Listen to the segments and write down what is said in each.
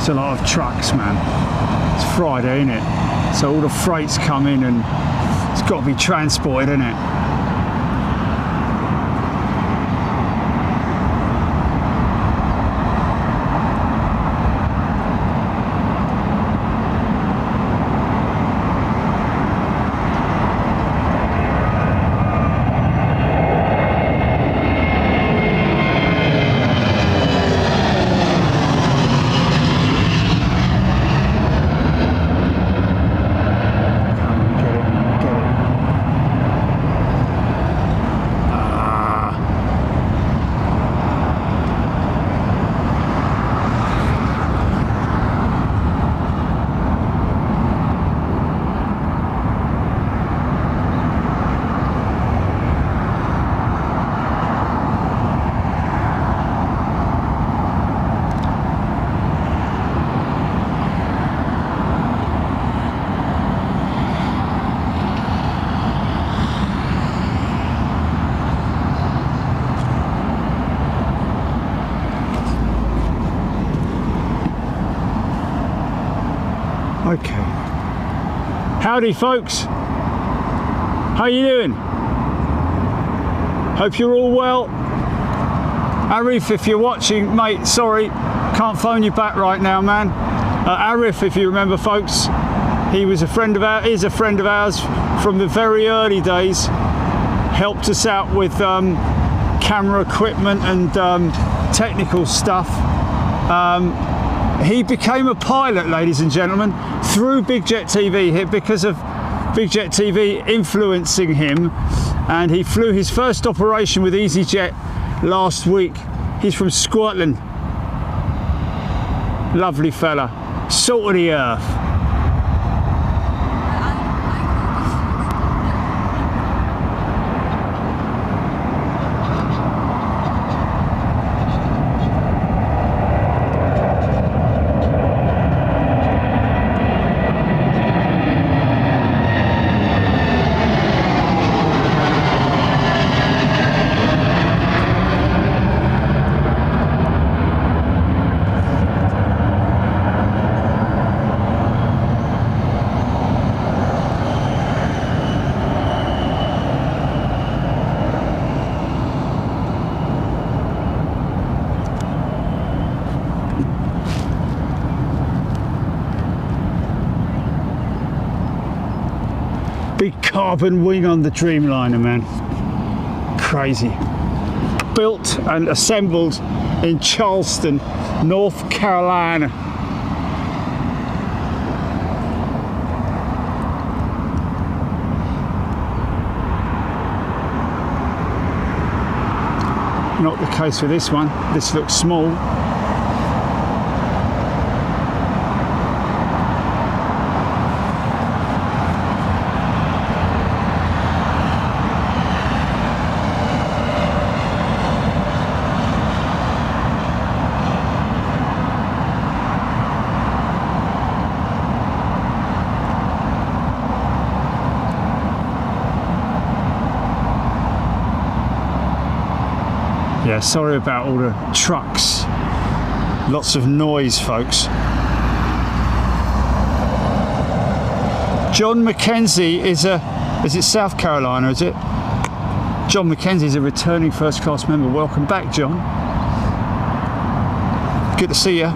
It's a lot of trucks, man. It's Friday, isn't it? So all the freight's come in and it's got to be transported, isn't it? Okay. Howdy, folks. How you doing? Hope you're all well. Arif, if you're watching, mate, sorry, can't phone you back right now, man. Arif, if you remember, folks, he was a friend of ours, is a friend of ours from the very early days. Helped us out with camera equipment and technical stuff. He became a pilot, ladies and gentlemen, through Big Jet TV, because of Big Jet TV influencing him, and he flew his first operation with EasyJet last week. He's from Scotland. Lovely fella, salt of the earth. Big carbon wing on the Dreamliner, man. Crazy. Built and assembled in Charleston, North Carolina. Not the case with this one. This looks small. Yeah, sorry about all the trucks. Lots of noise, folks. John Mackenzie is it South Carolina, is it? John Mackenzie is a returning first class member. Welcome back, John. Good to see you.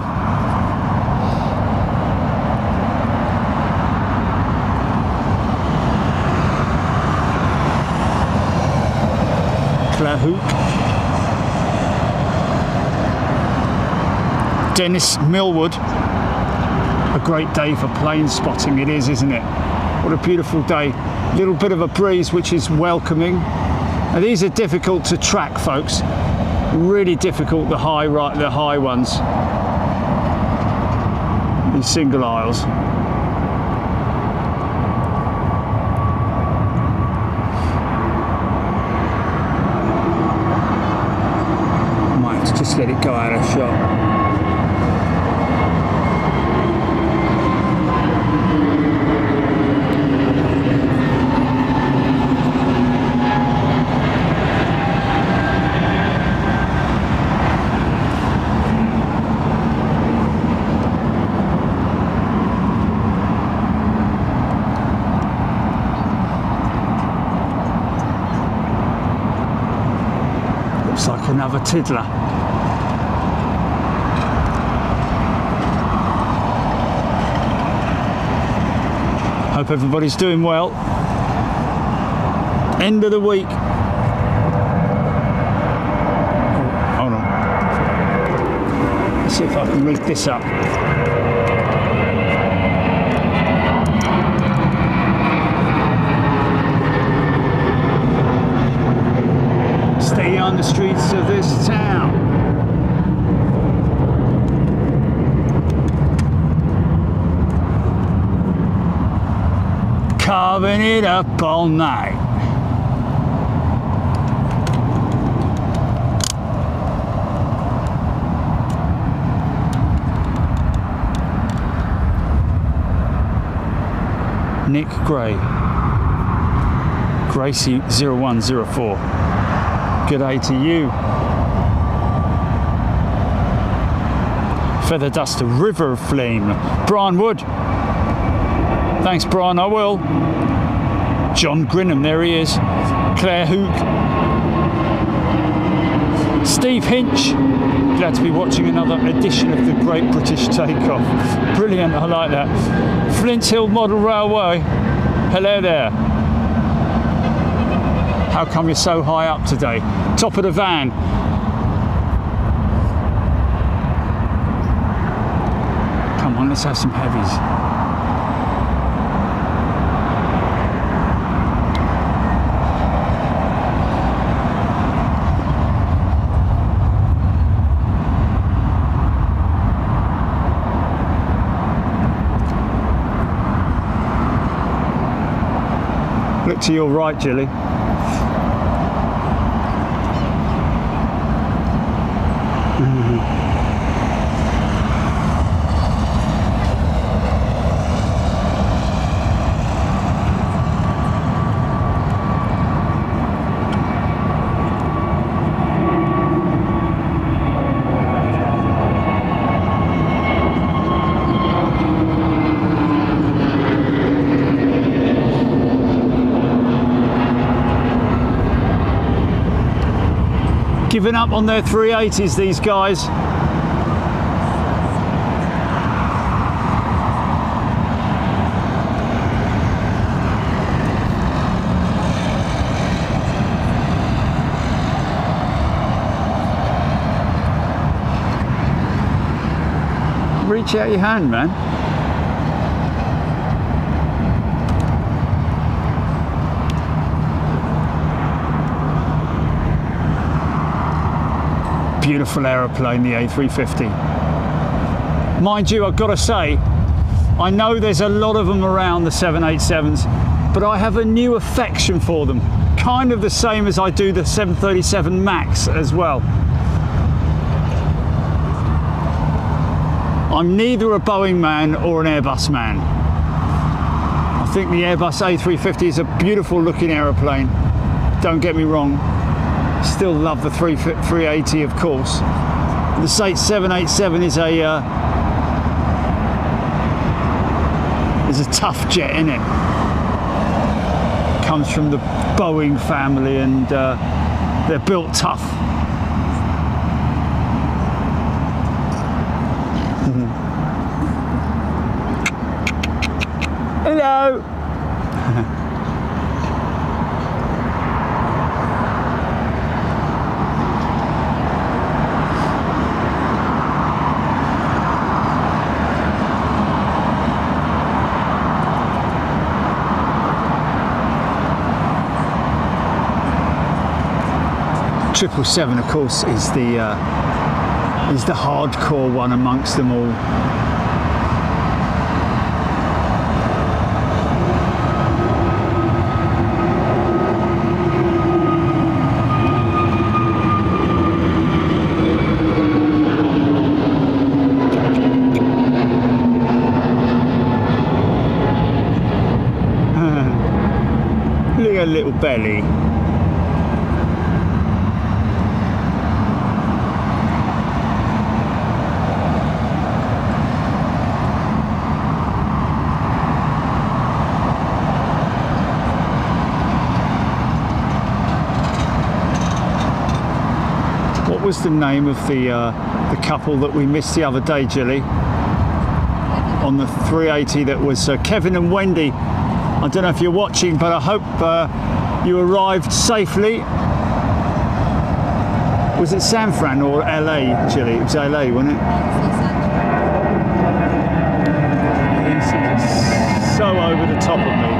Clahook. Dennis Millwood. A great day for plane spotting it is, isn't it? What a beautiful day. Little bit of a breeze, which is welcoming. And these are difficult to track, folks. Really difficult, the high ones. These single aisles. Might have to just let it go out of shot. Another tiddler. Hope everybody's doing well. End of the week. Oh, hold on. Let's see if I can rig this up. Stay on the streets of this town. Carving it up all night. Nick Gray. Gracie 0104. Good day to you. Feather Duster, River of Flame. Brian Wood. Thanks, Brian, I will. John Grinham, there he is. Claire Hook. Steve Hinch. Glad to be watching another edition of the Great British Takeoff. Brilliant, I like that. Flint Hill Model Railway. Hello there. How come you're so high up today? Top of the van. Come on, let's have some heavies. Look to your right, Jilly. 'Giving up on their 380s, these guys. Reach out your hand, man. Beautiful aeroplane, the A350. Mind you, I've got to say, I know there's a lot of them around, the 787s, but I have a new affection for them. Kind of the same as I do the 737 MAX as well. I'm neither a Boeing man or an Airbus man. I think the Airbus A350 is a beautiful looking aeroplane. Don't get me wrong. Still love the 380, of course. The 787 is a tough jet, isn't it? Comes from the Boeing family, and they're built tough. Hello. 777, of course, is the hardcore one amongst them all. Look at her little belly. was the name of the couple that we missed the other day, Jilly? On the 380 that was Kevin and Wendy. I don't know if you're watching, but I hope you arrived safely. Was it San Fran or LA, Jilly? It was LA, wasn't it? It's so over the top of me.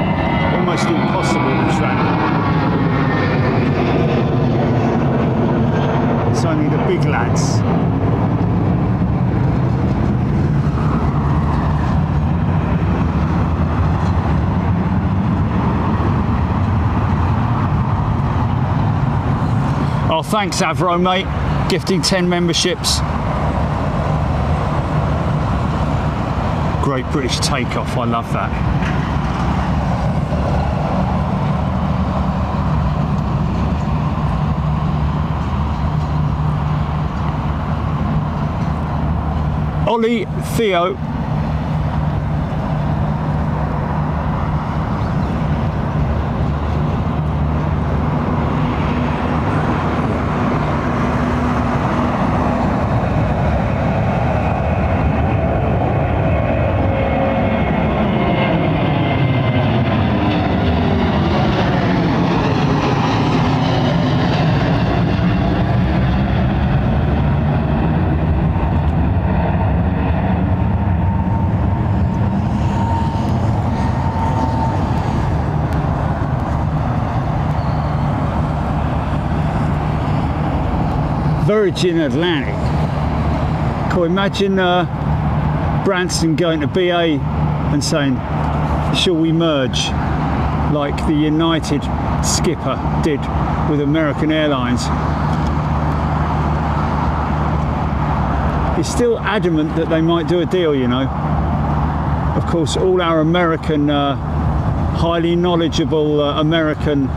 Almost impossible to track. It's only the big lads. Oh, thanks Avro, mate. Gifting 10 memberships. Great British takeoff, I love that. Ollie, Theo. Virgin Atlantic. Can you imagine Branson going to BA and saying, shall we merge, like the United skipper did with American Airlines? He's still adamant that they might do a deal, you know. Of course, all our American, highly knowledgeable American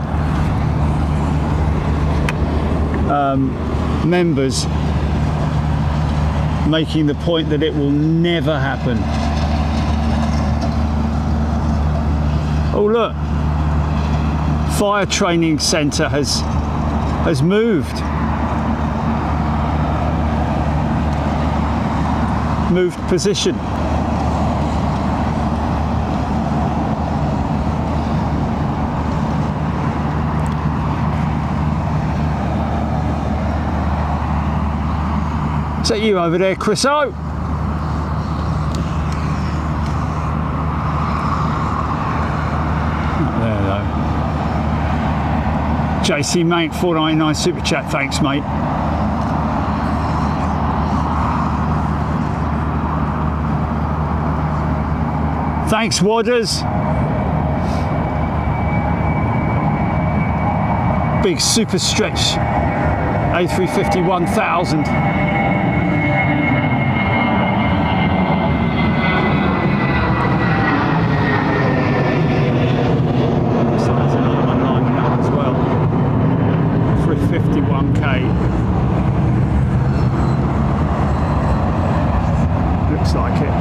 members making the point that it will never happen. Oh look, fire training centre has moved position. Is that you over there, Chris O? Not there though. JC Mate 499 super chat, thanks mate. Thanks Wadders. Big super stretch A350-1000. Looks like it.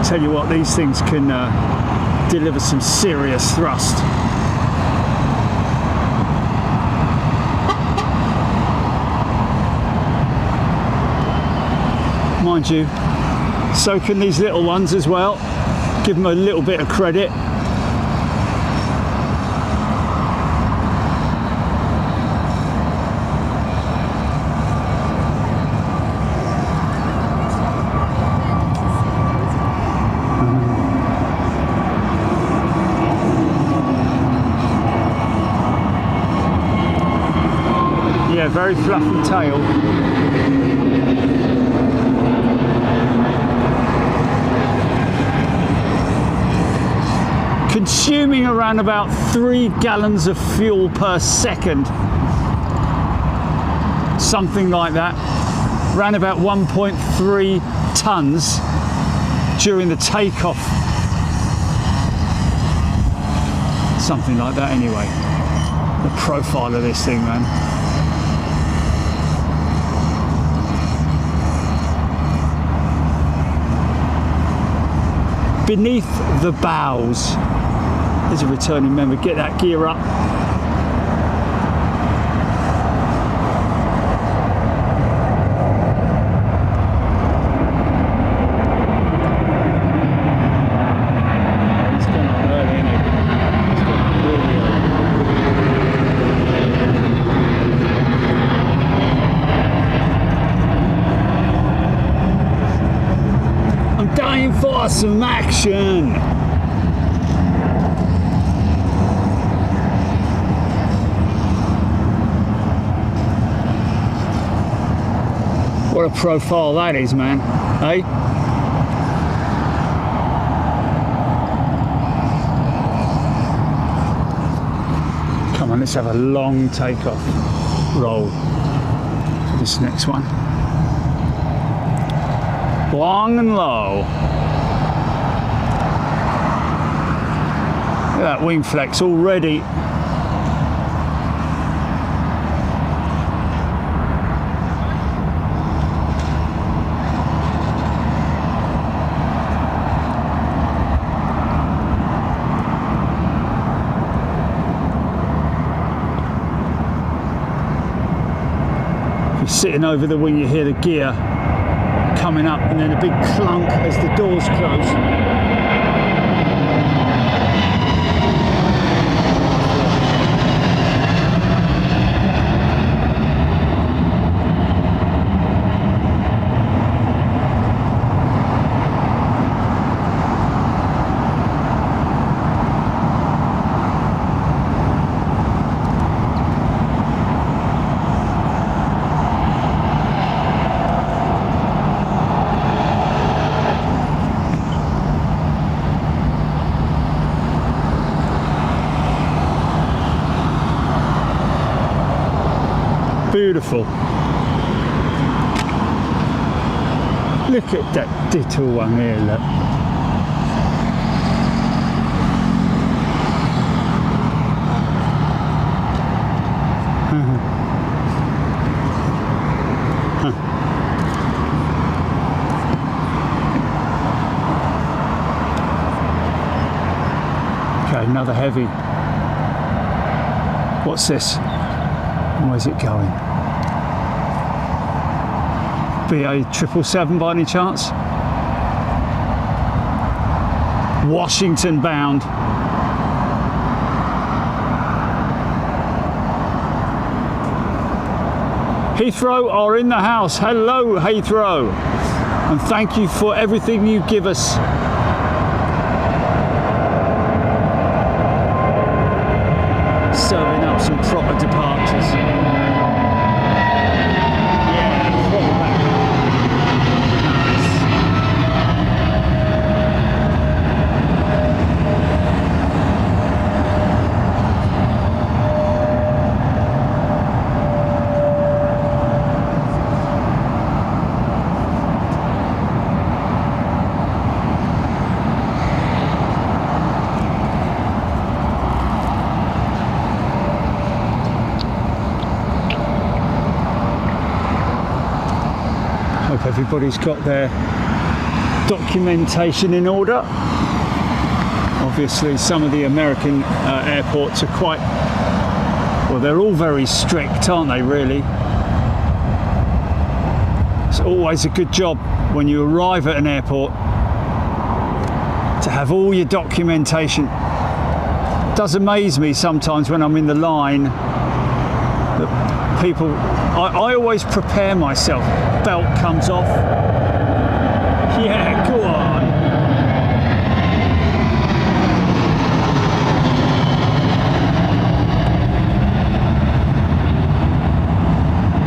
Tell you what, these things can deliver some serious thrust. Mind you, so can these little ones as well. Give them a little bit of credit. Yeah, very fluffy tail. Consuming around about 3 gallons of fuel per second. Something like that. Around about 1.3 tons during the takeoff. Something like that anyway. The profile of this thing, man. Beneath the bows. There's a returning member. Get that gear up. Time for some action. What a profile that is, man. Hey? Come on, let's have a long takeoff roll for this next one. Long and low. Look at that wing flex already. If you're sitting over the wing, you hear the gear coming up and then a big clunk as the doors close. Beautiful. Look at that little one here, look. Okay, another heavy. What's this? Where's it going? BA777 by any chance? Washington bound. Heathrow are in the house. Hello, Heathrow. And thank you for everything you give us. Serving up some proper departures. Hope everybody's got their documentation in order. Obviously some of the American airports are quite, well, they're all very strict, aren't they, really? It's always a good job when you arrive at an airport to have all your documentation. It does amaze me sometimes when I'm in the line that people, I always prepare myself. Belt comes off. Yeah, go on.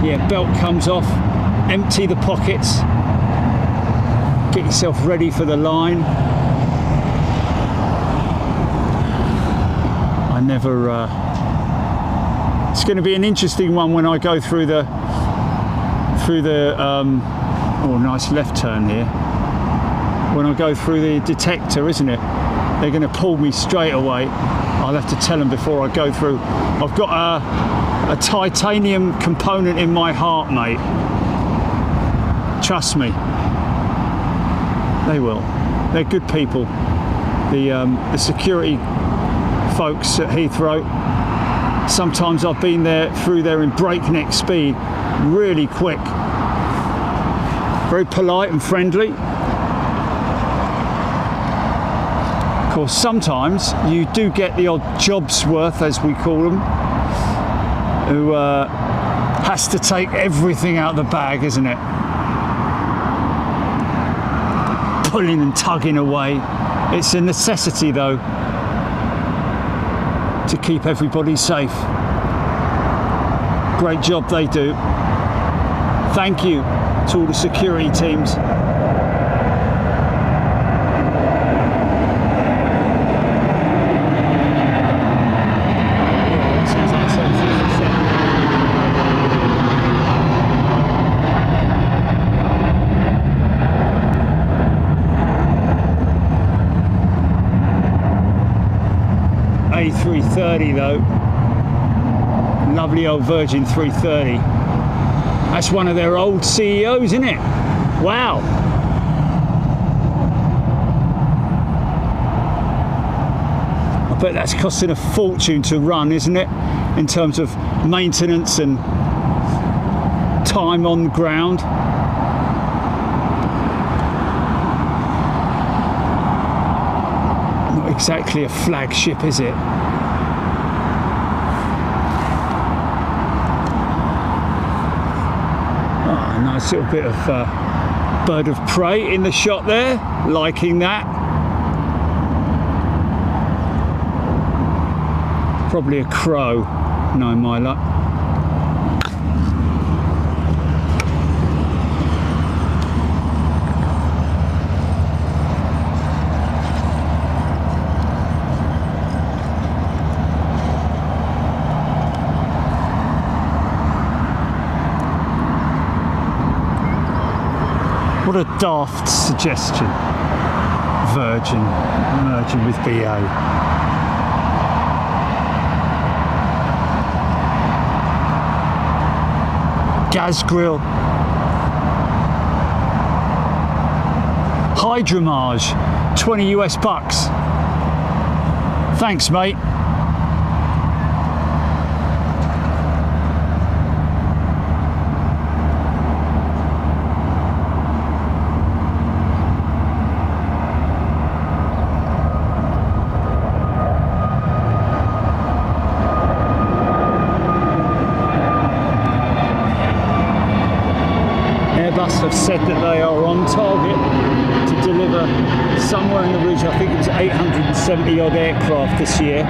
Yeah, belt comes off. Empty the pockets. Get yourself ready for the line. I never... it's going to be an interesting one when I go through the oh, nice left turn here. When I go through the detector, isn't it? They're going to pull me straight away. I'll have to tell them before I go through. I've got a titanium component in my heart, mate. Trust me. They will. They're good people. The security folks at Heathrow. Sometimes I've been there through there in breakneck speed, really quick. Very polite and friendly. Of course, sometimes you do get the odd job's worth, as we call them, who has to take everything out of the bag, isn't it? pulling and tugging away. It's a necessity though to keep everybody safe. Great job they do. Thank you to all the security teams. A330 though, lovely old Virgin 330. That's one of their old CEOs, isn't it? Wow. I bet that's costing a fortune to run, isn't it? In terms of maintenance and time on the ground. Not exactly a flagship, is it? Nice little bit of bird of prey in the shot there, liking that. Probably a crow, no my luck. What a daft suggestion. Virgin merging with BA. Gas grill. Hydromage, 20 US bucks. Thanks, mate. Have said that they are on target to deliver somewhere in the region, I think it was 870 odd aircraft this year,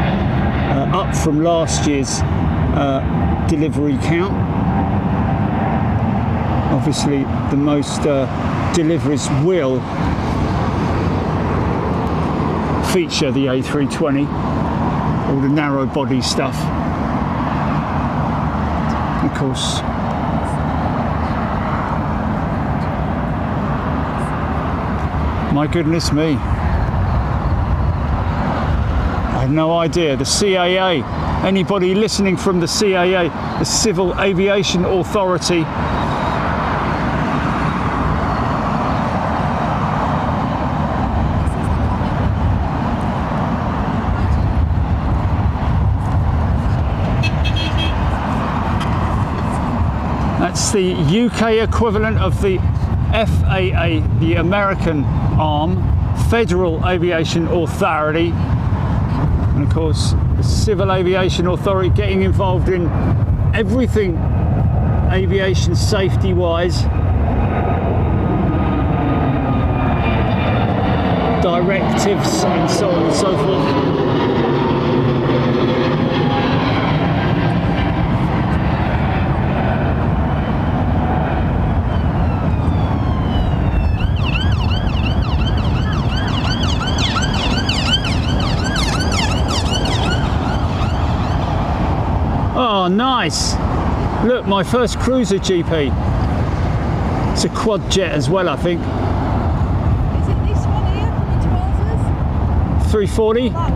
up from last year's delivery count. Obviously the most deliveries will feature the A320, all the narrow body stuff. Of course, my goodness me. I had no idea. The CAA, anybody listening from the CAA, the Civil Aviation Authority, that's the UK equivalent of the FAA, the American arm, Federal Aviation Authority, and of course the Civil Aviation Authority getting involved in everything aviation safety wise, directives and so on and so forth. Oh, nice. Look, my first cruiser GP. It's a quad jet as well, I think. Is it this one here from the 12s? 340? That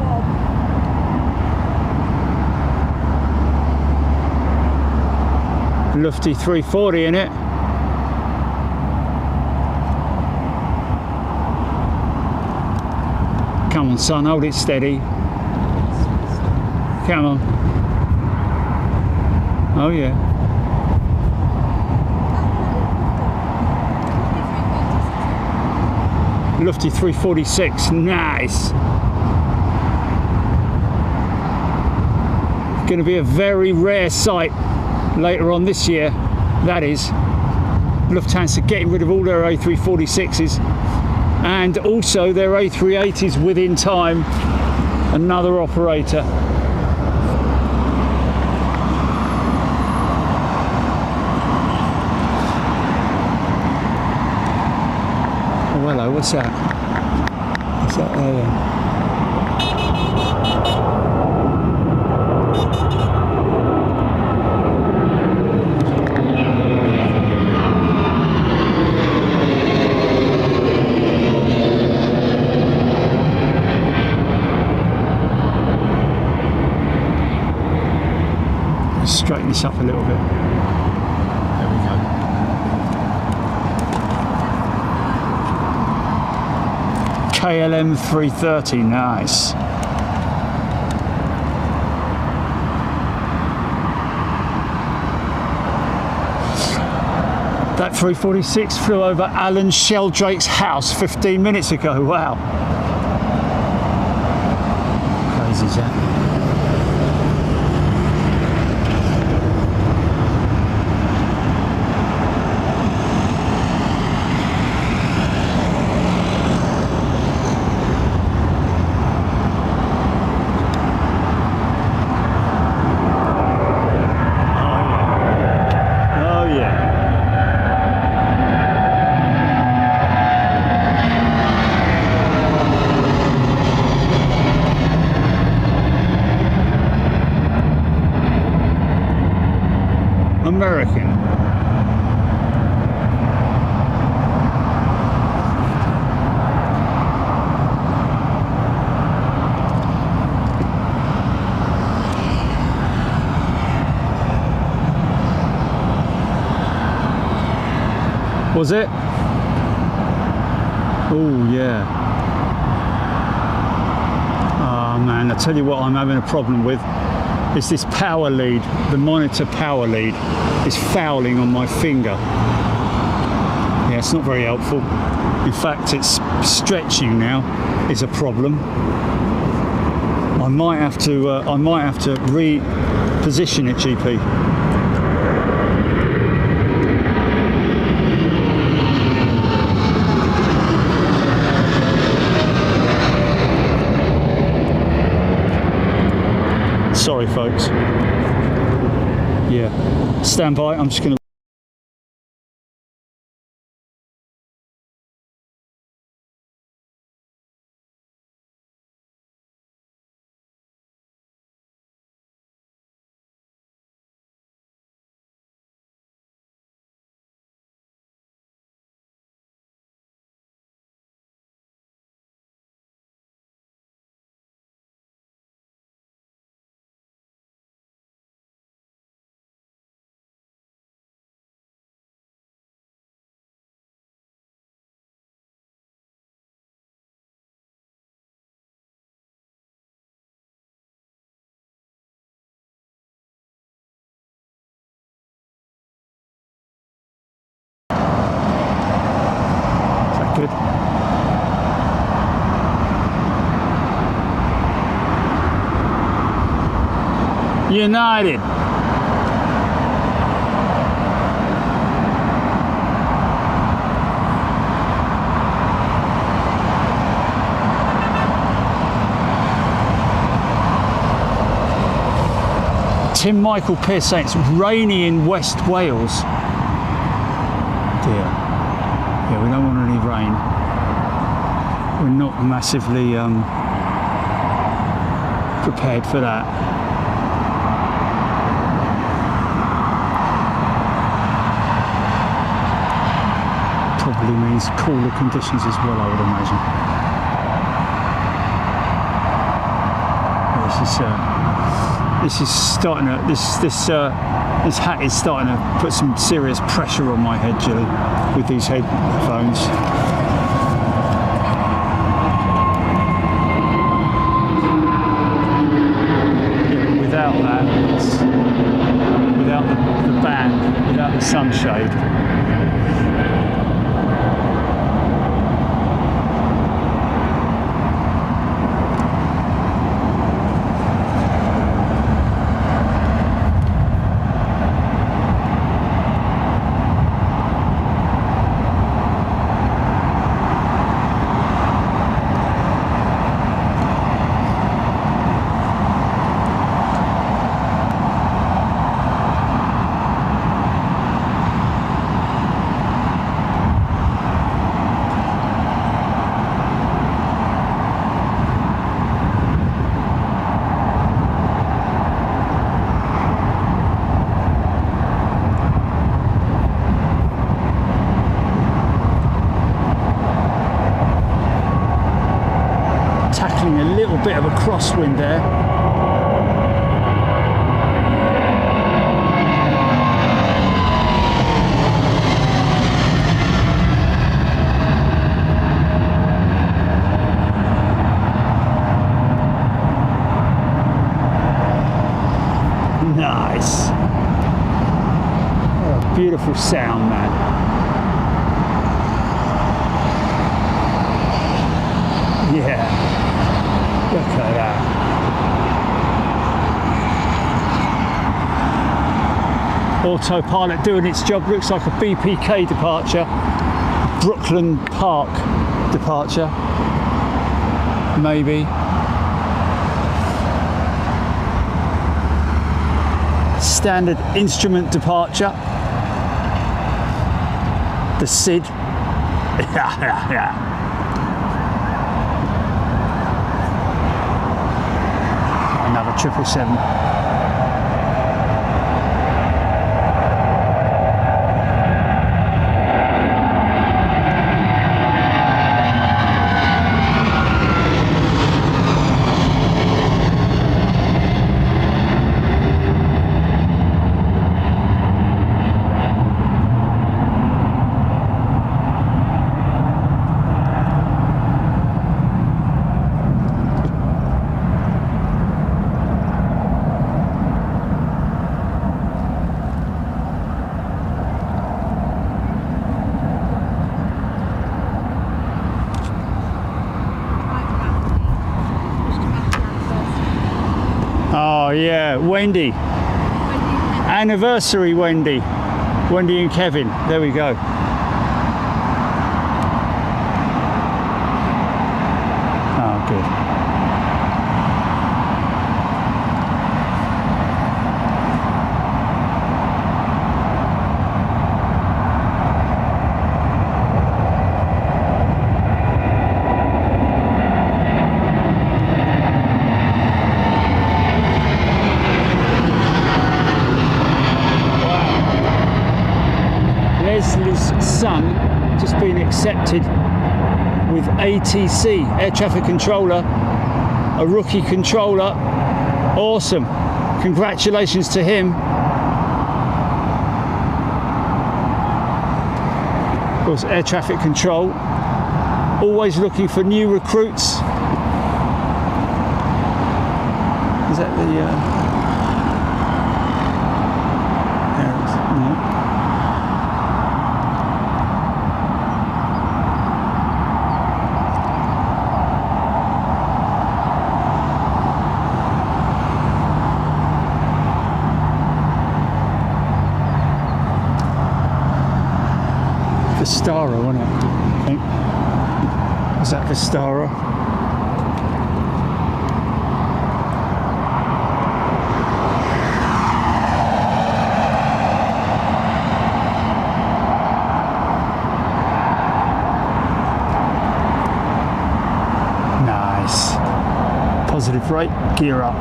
one. Lufty 340 in it. Come on, son, hold it steady. Come on. Oh yeah. Lufty 346, nice. Going to be a very rare sight later on this year, that is. Lufthansa getting rid of all their A346s and also their A380s within time, another operator. Oh, hello, what's that? What's that there then? Straighten this up a little bit. There we go. KLM 330, nice. That 346 flew over Alan Sheldrake's house 15 minutes ago. Wow. Crazy is that? American. Was it? Oh yeah. Oh man, I tell you what I'm having a problem with. It's this power lead, the monitor power lead is fouling on my finger. Yeah, it's not very helpful. In fact, it's stretching now is a problem. I might have to reposition it, GP. Sorry folks. Yeah, stand by, I'm just going to good. United. Tim Michael Pearce saying it's rainy in West Wales. Dear. Yeah, we don't want any rain. We're not massively prepared for that. Probably means cooler conditions as well, I would imagine. This is starting to this hat is starting to put some serious pressure on my head, Jilly, with these headphones. Yeah, without that, without the band, without the sunshade. a bit of a crosswind there. Nice. Oh, beautiful sound, man. Yeah. Look at that. Autopilot doing its job. Looks like a BPK departure. Brooklyn Park departure. Maybe. Standard instrument departure. The SID. Yeah. Another 777. Oh yeah, Wendy. Anniversary Wendy. Wendy and Kevin. There we go. Oh, good. Leslie's son just been accepted with ATC, air traffic controller, a rookie controller. Awesome. Congratulations to him. Of course, air traffic control, always looking for new recruits. Is that the there it is. No. Vistara, wasn't it? I think. Was that Vistara? Nice. Positive rate, gear up.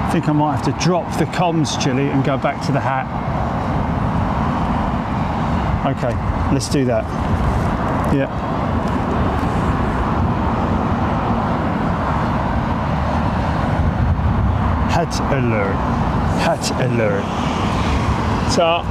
I think I might have to drop the comms, Chili, and go back to the hat. Okay, let's do that. Yeah. Hat alert. Hat alert. So.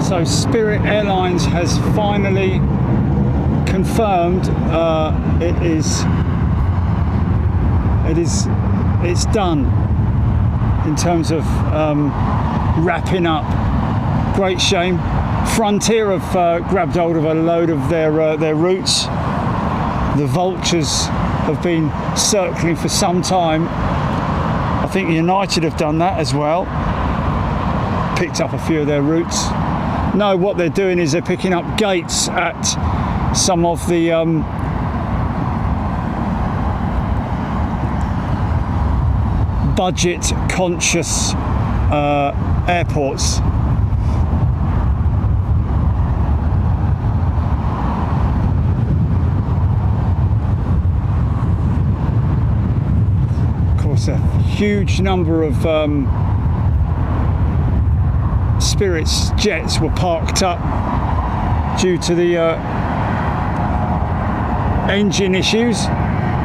So Spirit Airlines has finally confirmed it's done in terms of wrapping up. Great shame. Frontier have grabbed hold of a load of their routes. The vultures have been circling for some time. I think United have done that as well. Picked up a few of their routes. No, what they're doing is they're picking up gates at some of the budget conscious airports. Of course, a huge number of Spirit's jets were parked up due to the engine issues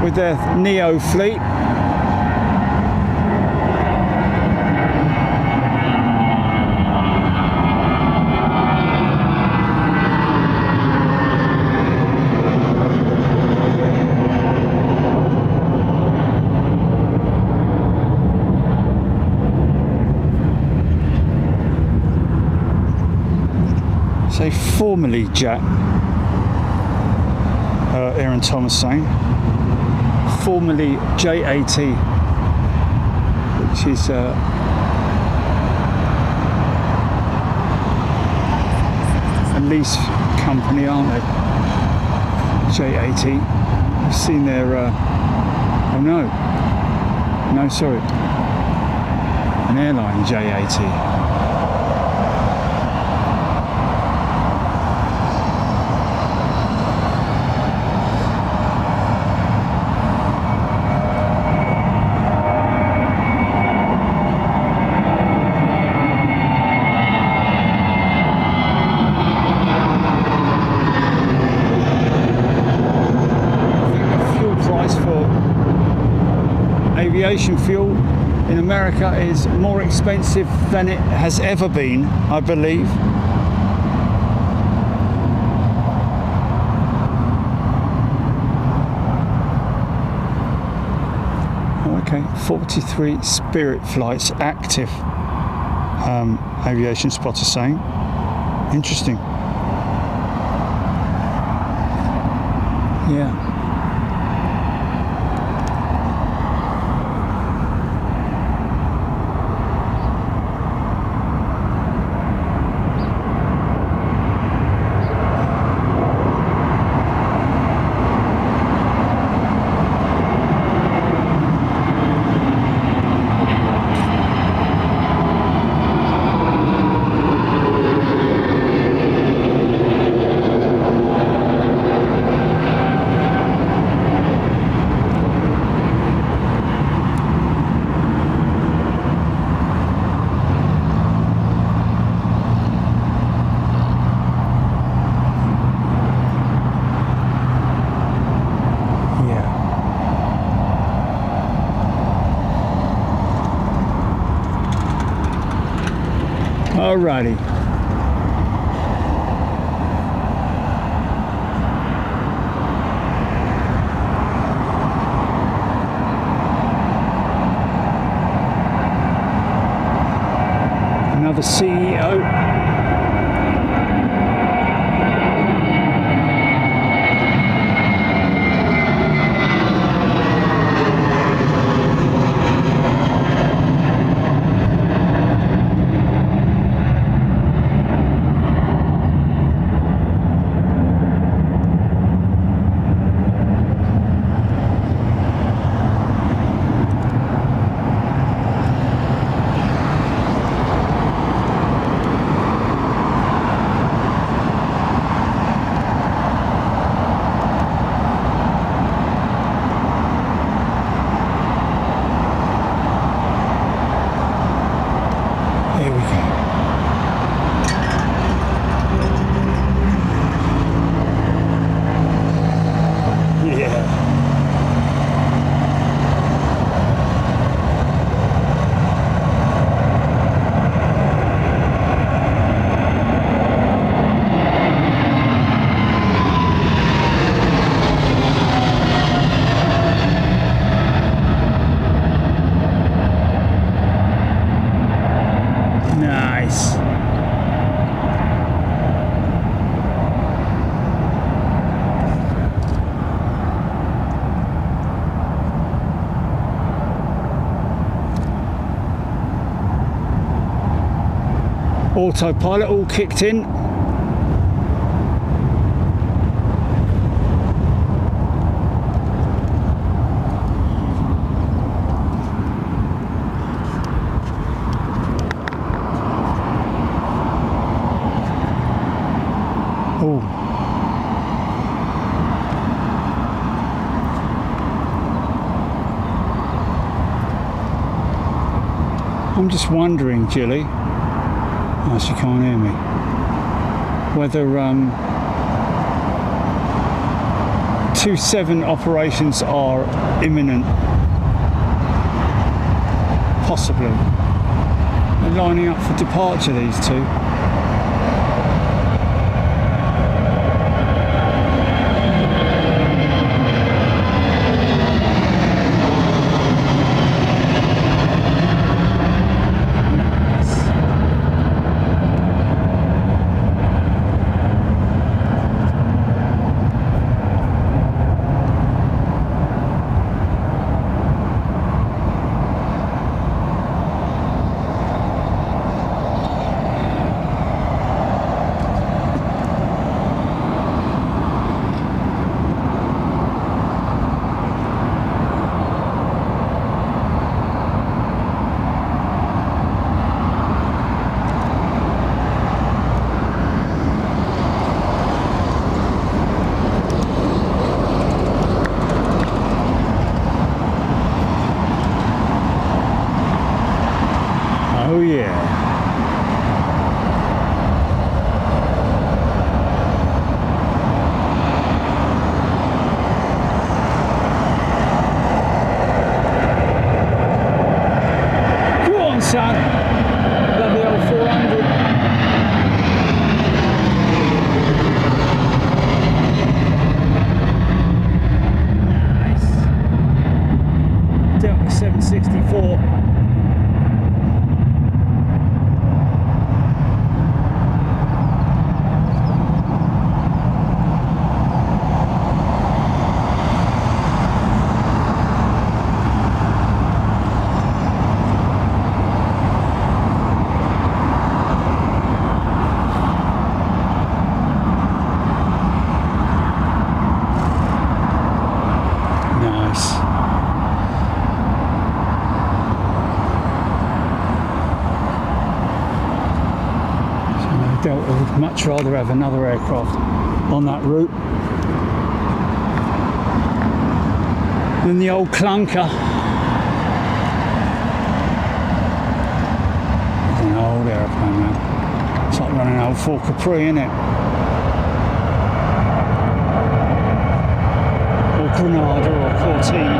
with their Neo fleet. Say formerly Jack, Aaron Thomas saying, formerly JAT, which is a lease company, aren't they? JAT. I've seen their, oh no, sorry, an airline, JAT. Aviation fuel in America is more expensive than it has ever been, I believe. Okay, 43 Spirit flights active, Aviation Spotter saying. Interesting. Yeah. Alrighty. Another CEO. Autopilot all kicked in. Oh. I'm just wondering, Jilly, oh, she can't hear me, whether 2-7 operations are imminent. Possibly. They're lining up for departure, these two. Oh yeah. Go on, son. Lovely old 400. Nice. Delta 764. Delta would much rather have another aircraft on that route than the old clunker. It's an old airplane, man. It's like running an old Ford Capri, isn't it? Or Granada or Cortina.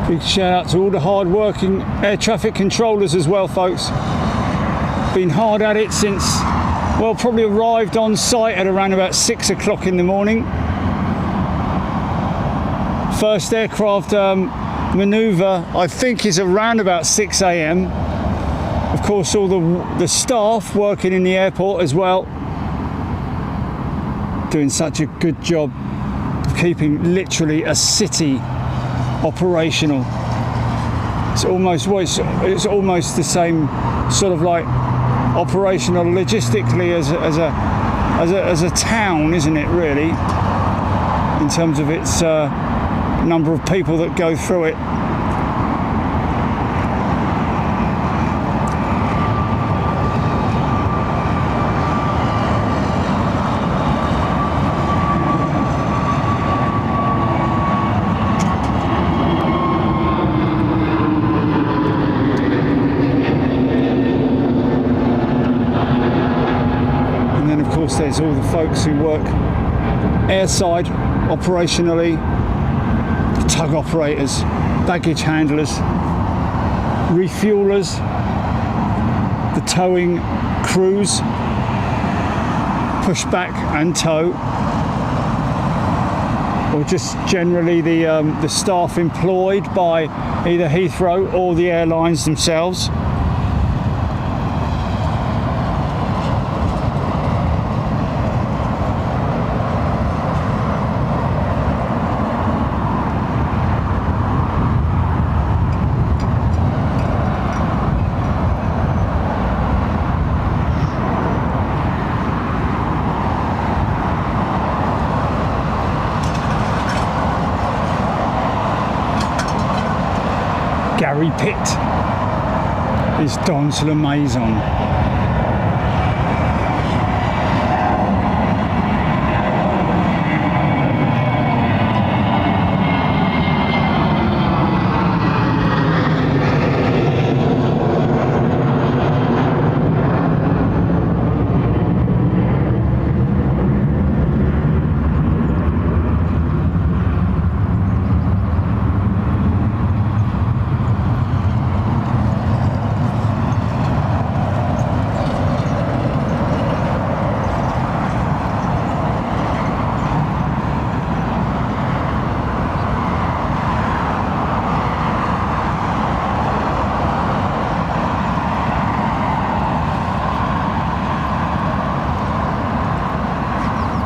Big shout out to all the hard working air traffic controllers as well, folks. Been hard at it since, well, probably arrived on site at around about 6 o'clock in the morning. First aircraft manoeuvre, I think, is around about 6 a.m. Of course, all the staff working in the airport as well, doing such a good job of keeping literally a city operational. It's almost, well, it's almost the same sort of like operational logistically as a town, isn't it, really, in terms of its number of people that go through it. There's all the folks who work airside operationally, the tug operators, baggage handlers, refuelers, the towing crews, push back and tow, or just generally the staff employed by either Heathrow or the airlines themselves. Gary Pitt is dans la maison.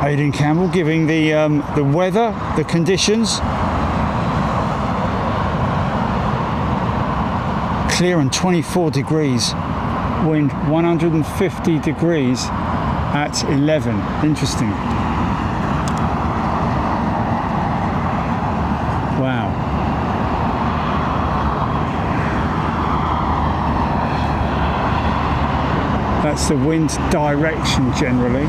Aidan Campbell giving the weather, the conditions. Clear and 24 degrees, wind 150 degrees at 11. Interesting. Wow. That's the wind direction generally.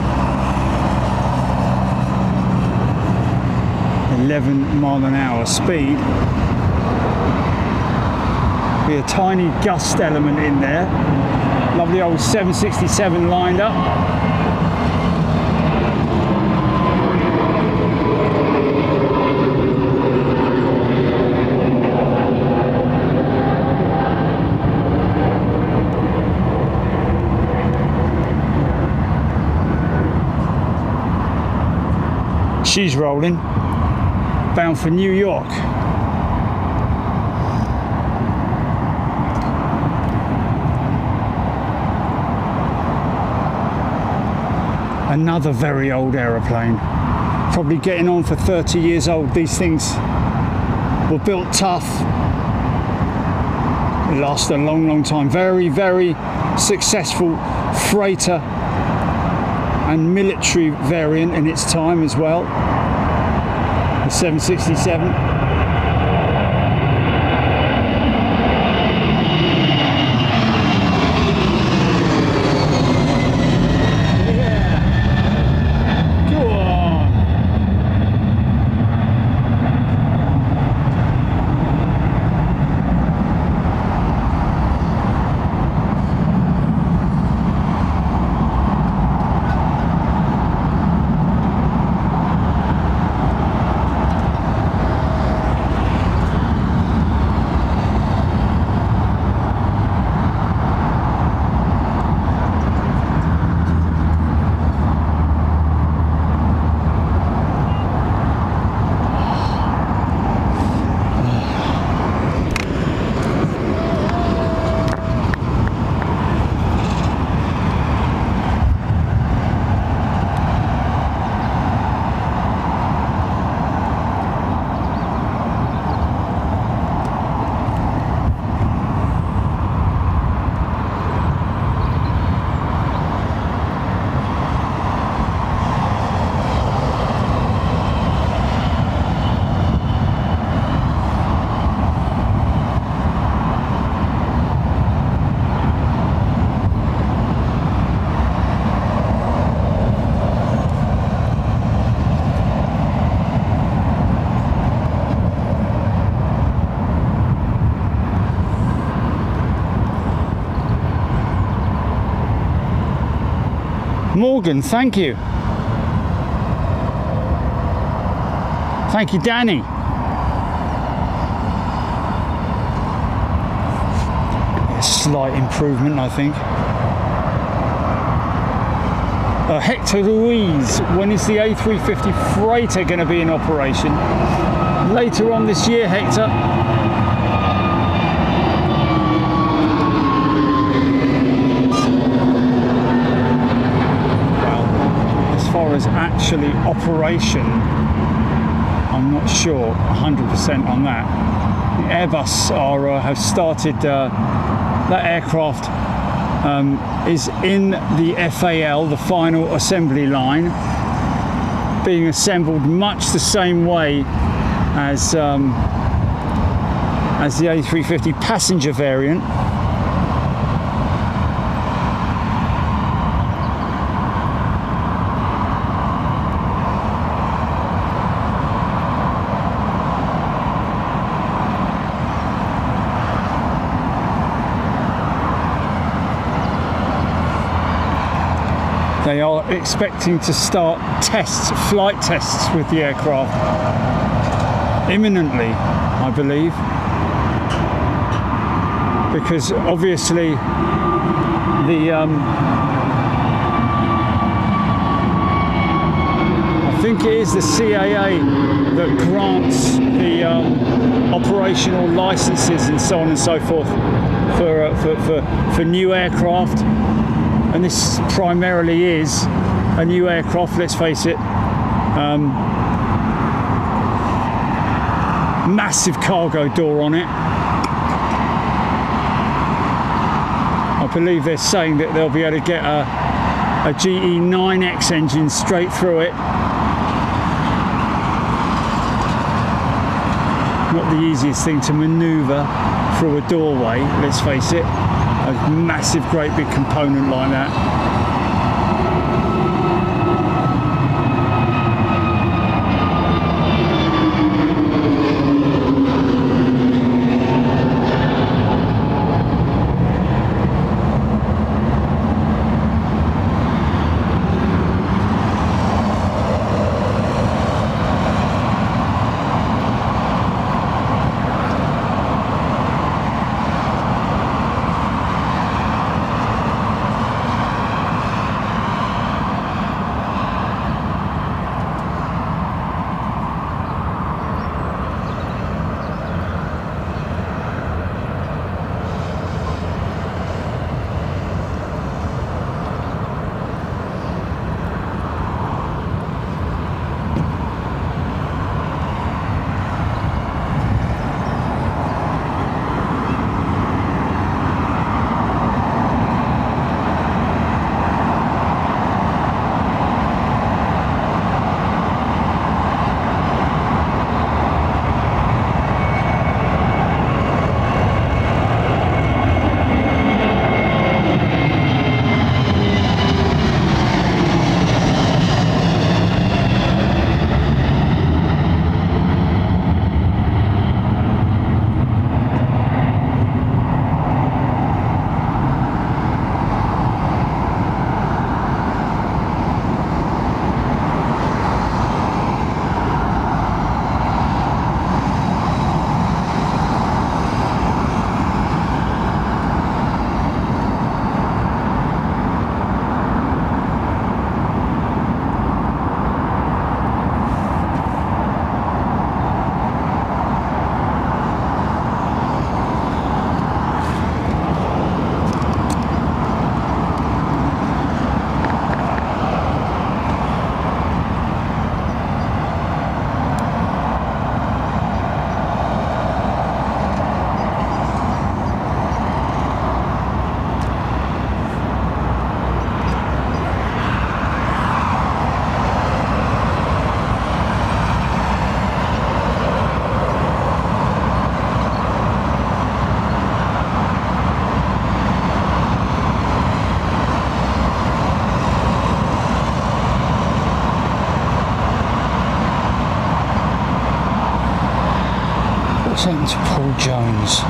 11 mile an hour speed. Be a tiny gust element in there. Lovely old 767 lined up. She's rolling, bound for New York. Another very old aeroplane, probably getting on for 30 years old. These things were built tough, last a long, long time. Very, very successful freighter and military variant in its time as well. The 767. Morgan, thank you. Thank you, Danny. A slight improvement, I think. Hector Ruiz, when is the A350 freighter going to be in operation? Later on this year, Hector. Well, as far as actually operation, I'm not sure 100% on that. The Airbus have started that aircraft. Is in the FAL, the final assembly line, being assembled much the same way as the A350 passenger variant. They are expecting to start flight tests with the aircraft imminently, I believe, because obviously I think it is the CAA that grants the operational licenses and so on and so forth for new aircraft. And this primarily is a new aircraft, let's face it. Massive cargo door on it. I believe they're saying that they'll be able to get a GE9X engine straight through it. Not the easiest thing to manoeuvre through a doorway, let's face it. A massive, great big component like that. What's happened to Paul Jones?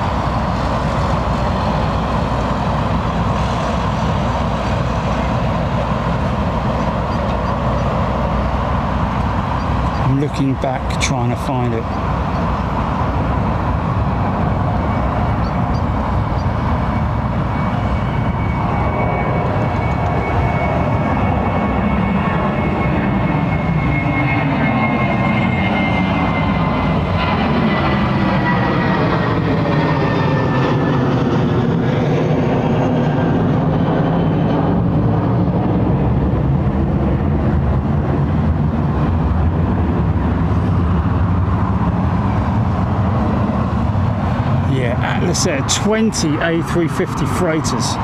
looking back, trying to find it. There are 20 A350 freighters.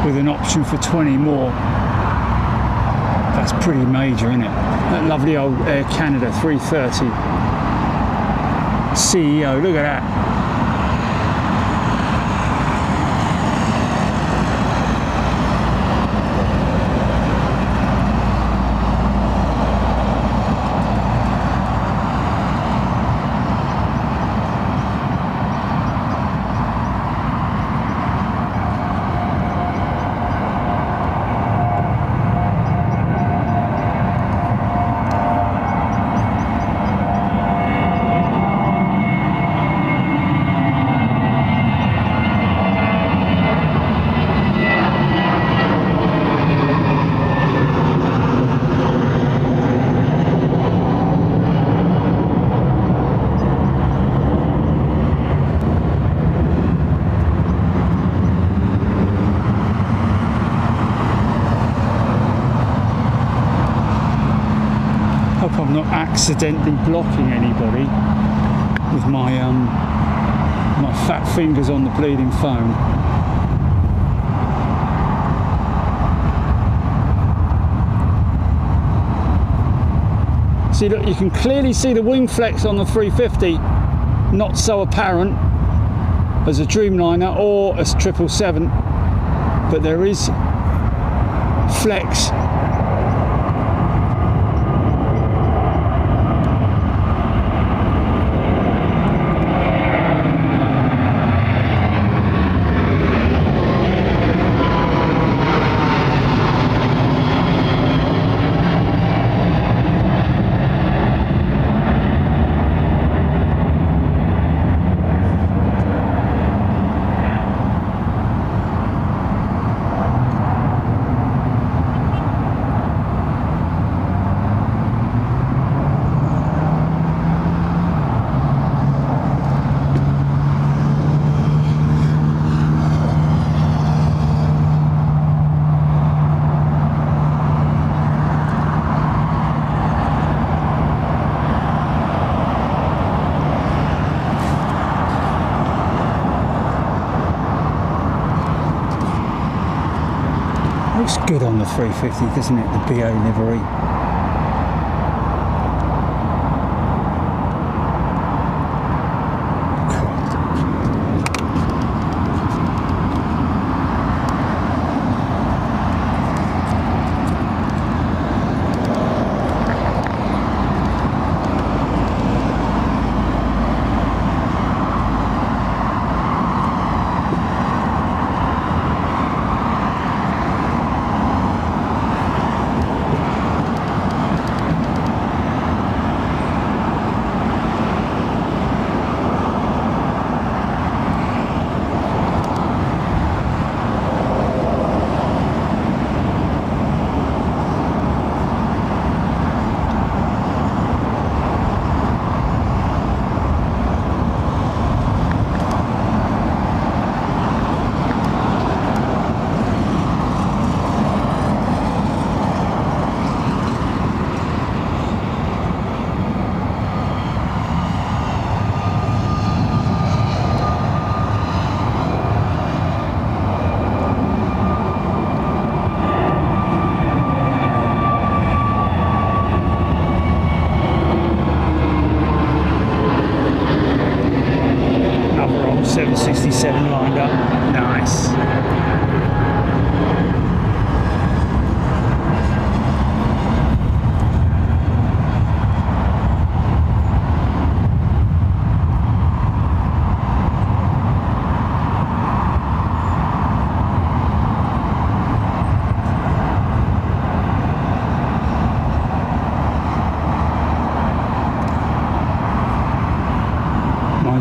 With an option for 20 more. That's pretty major, isn't it? That lovely old Air Canada 330 CEO, look at that. I'm not accidentally blocking anybody with my my fat fingers on the bleeding phone. See, look, you can clearly see the wing flex on the 350, not so apparent as a Dreamliner or a 777, but there is flex. Looks good on the 350, doesn't it? The BO livery.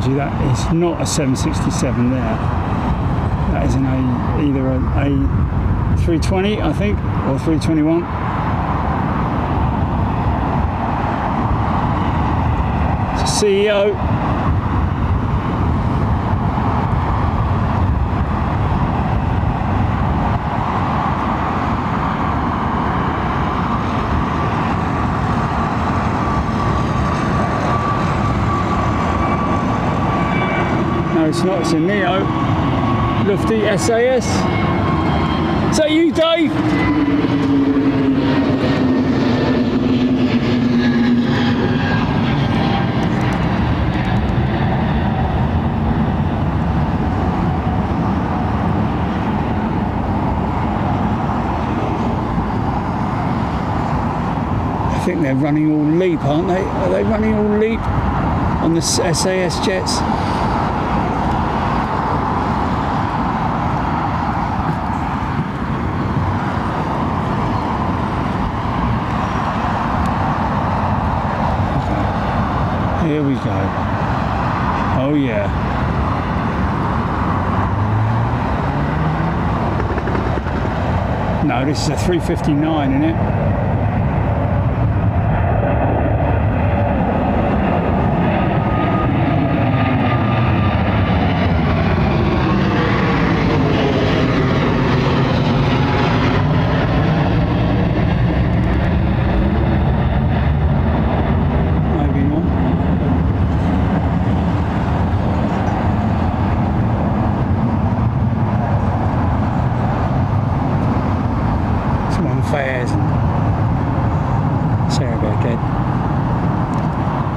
mind you, that is not a 767 there. That is either an A320, I think, or 321. It's a CEO. No, it's not, it's a Neo. Lufty SAS. Is that you, Dave? I think they're running all LEAP, aren't they? Are they running all LEAP on the SAS jets? Here we go. Oh yeah. No, this is a 359, isn't it?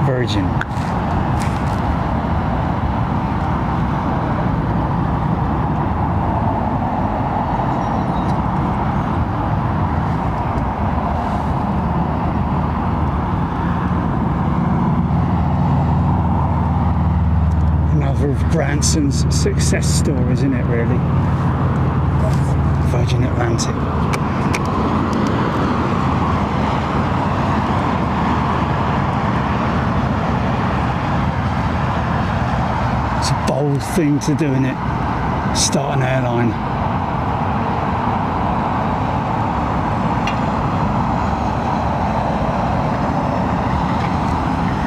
Virgin. Another of Branson's success stories, isn't it, really? Virgin Atlantic. Bold thing to do, innit? Start an airline.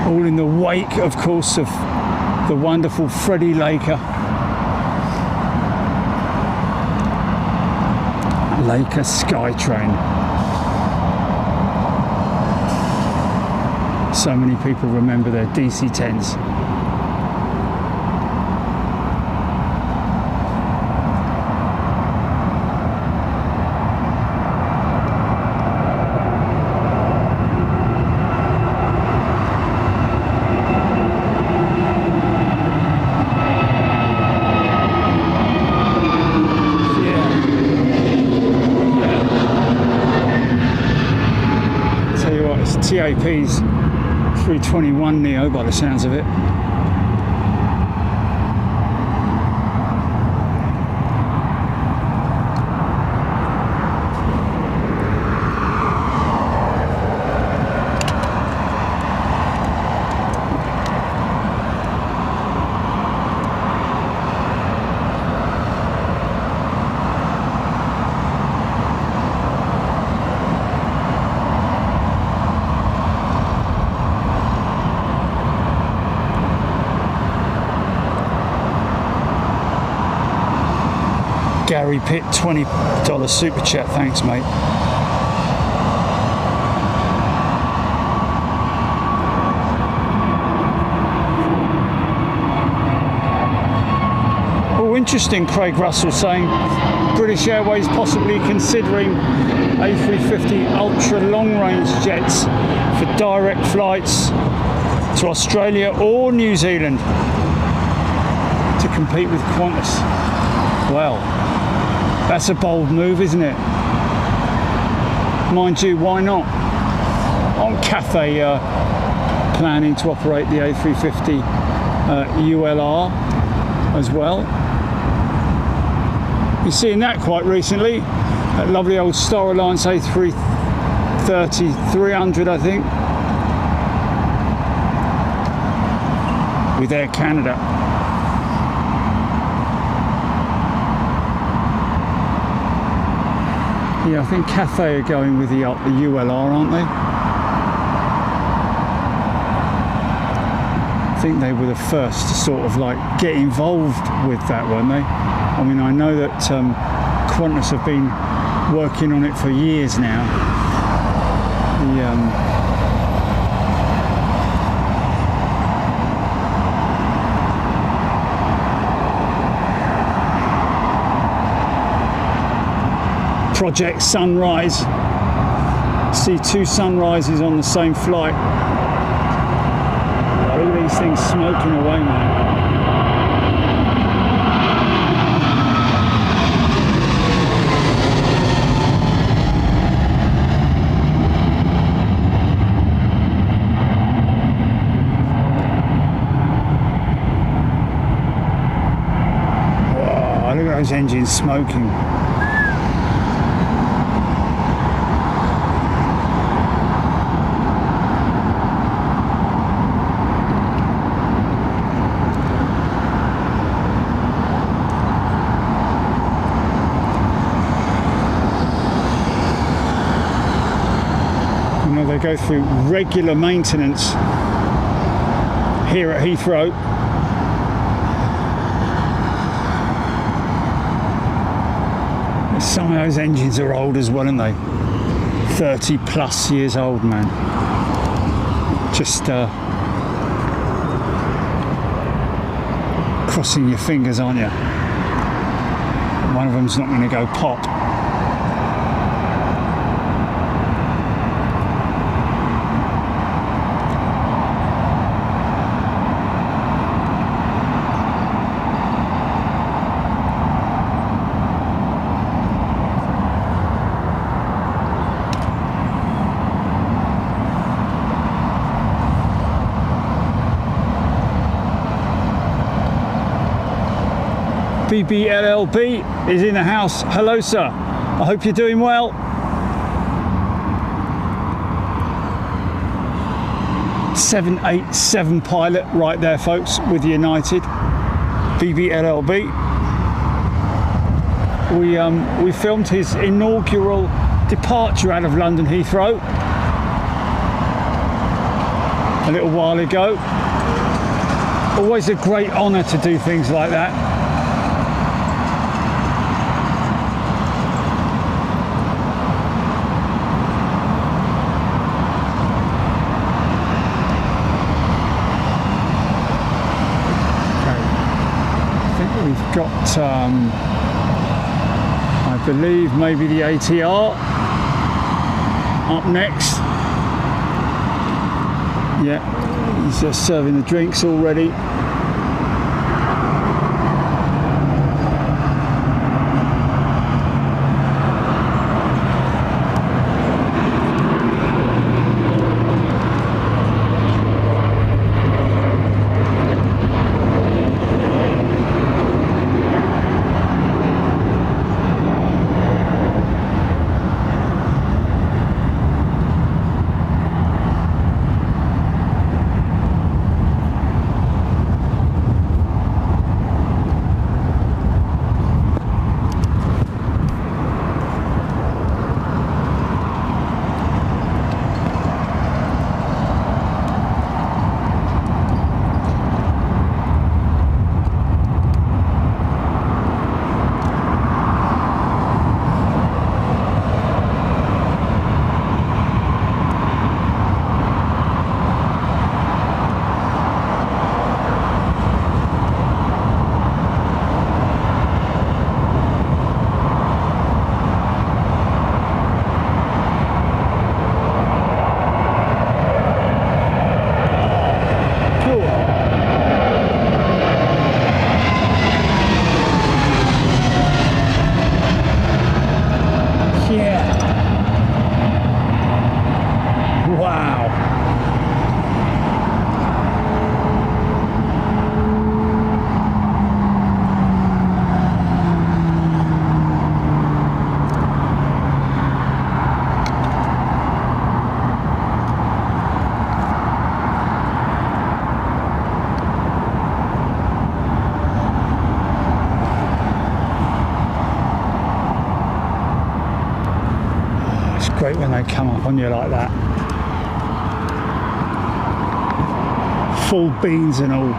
All in the wake, of course, of the wonderful Freddie Laker. Laker Skytrain. So many people remember their DC-10s. TAP's 321 Neo by the sounds of it. Gary Pitt, $20 super chat, thanks mate. Oh, interesting, Craig Russell saying British Airways possibly considering A350 ultra long range jets for direct flights to Australia or New Zealand to compete with Qantas. Well, that's a bold move, isn't it? Mind you, why not? Aren't Cathay planning to operate the A350 ULR as well? You're seeing that quite recently. That lovely old Star Alliance A330-300, I think. with Air Canada. Yeah, I think Cathay are going with the ULR, aren't they? I think they were the first to sort of like get involved with that, weren't they? I mean, I know that Qantas have been working on it for years now. Project Sunrise. See two sunrises on the same flight. Look at these things smoking away, man. Whoa, look at those engines smoking. They go through regular maintenance here at Heathrow. Some of those engines are old as well, aren't they? 30 plus years old, man. Just crossing your fingers, aren't you? One of them's not going to go pop. BBLLB is in the house. Hello, sir. I hope you're doing well. .787 pilot right there, folks, with United. BBLLB. We filmed his inaugural departure out of London Heathrow a little while ago. Always a great honour to do things like that. We've got, I believe, maybe the ATR up next. Yeah, he's just serving the drinks already. Great when they come up on you like that. Full beans and all.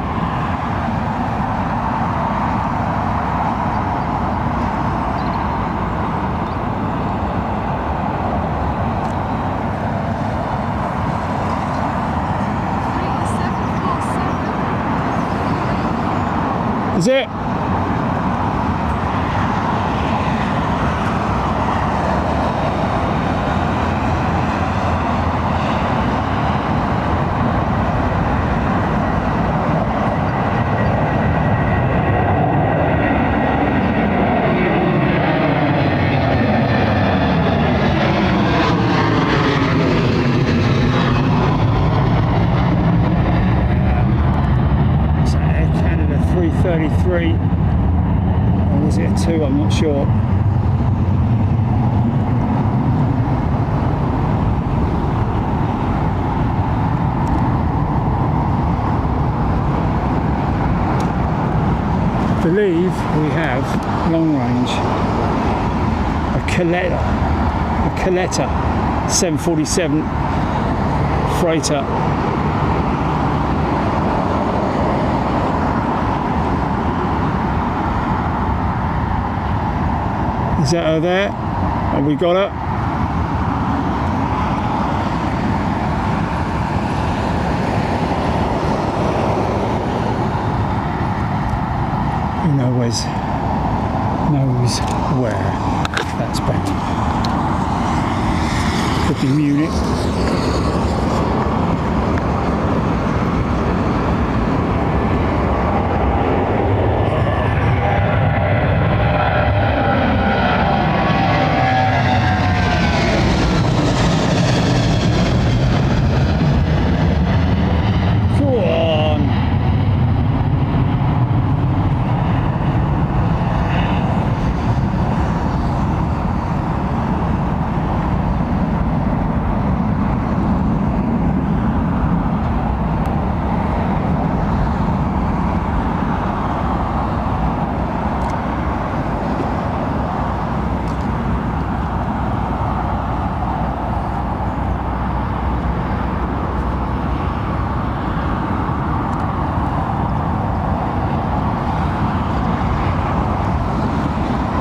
Is it? A330, or was it a 2? I'm not sure. I believe we have long range a Coletta 747 freighter. Is that her there? Have we got her? Who knows where that's bound? Could be Munich.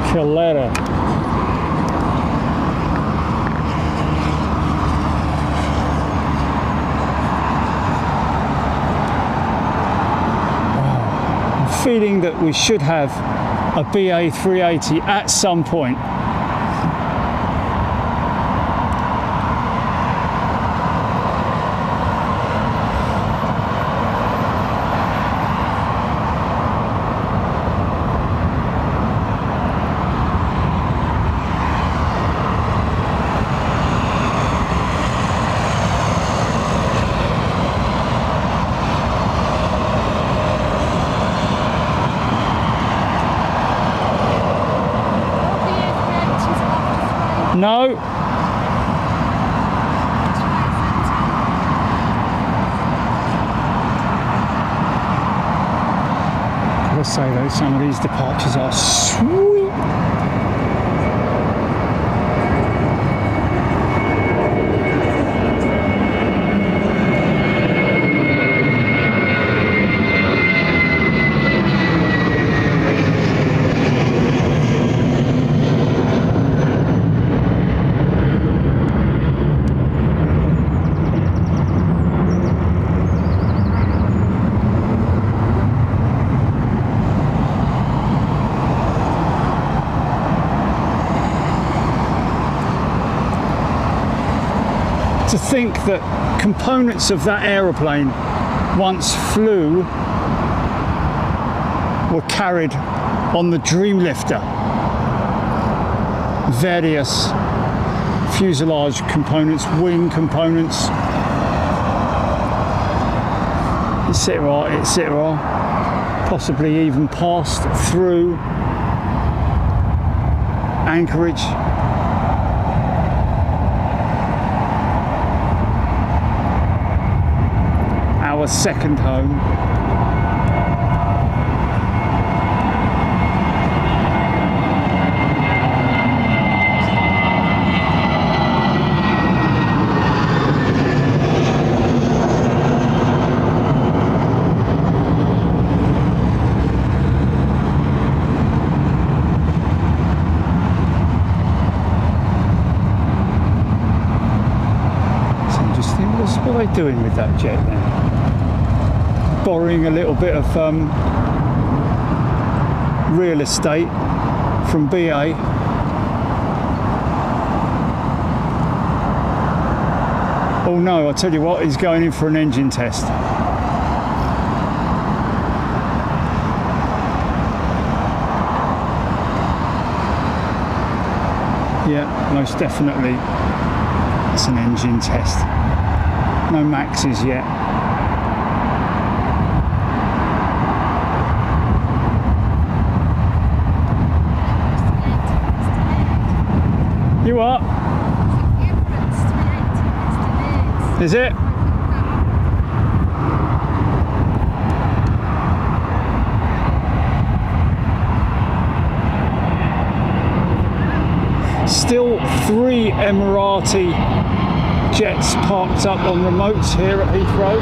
Coletta. I'm feeling that we should have a BA380 at some point. No. Gotta say though, some of these departures are sweet. To think that components of that aeroplane once flew were carried on the Dreamlifter. Various fuselage components, wing components, etc. Possibly even passed through Anchorage. Our second home. What are they doing with that jet then? Borrowing a little bit of real estate from BA. Oh no, I'll tell you what, he's going in for an engine test. Yeah, most definitely it's an engine test. No maxes yet. You what? Is it? Still 3 Emirati jets parked up on remotes here at Heathrow.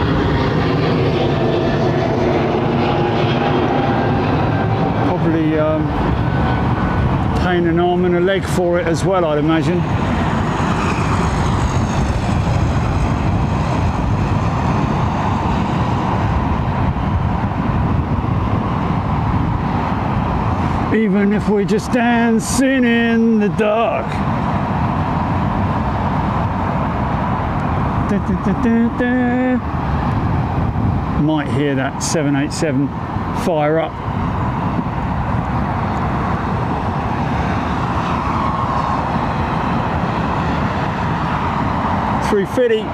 Probably paying an arm and a leg for it as well, I'd imagine. Even if we're just dancing in the dark. Da, da, da, da, da. Might hear that 787 fire up. $350.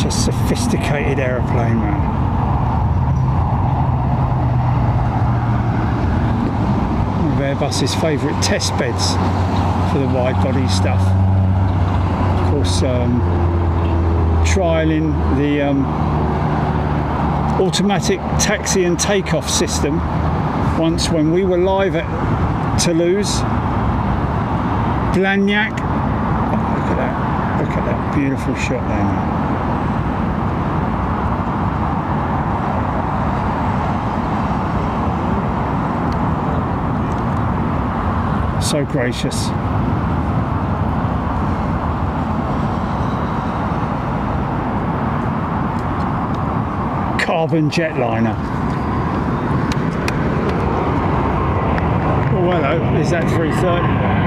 Sophisticated aeroplane, man. One of Airbus's favourite test beds for the wide body stuff. Of course, trialling the automatic taxi and takeoff system once when we were live at Toulouse. Blagnac. Oh, look at that. Look at that beautiful shot there, man. So gracious. Carbon jetliner. Oh, hello, is that 330?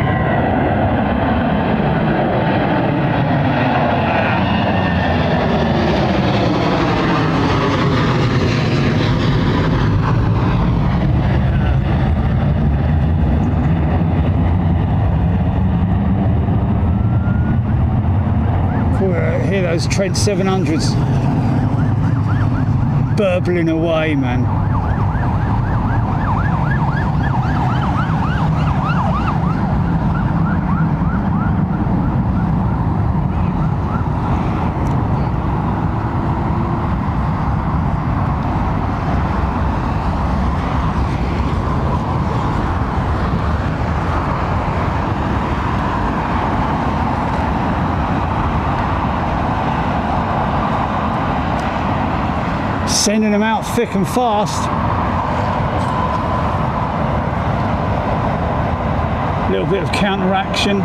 Hear those Trent 700s burbling away, man. Sending them out thick and fast. A little bit of counteraction.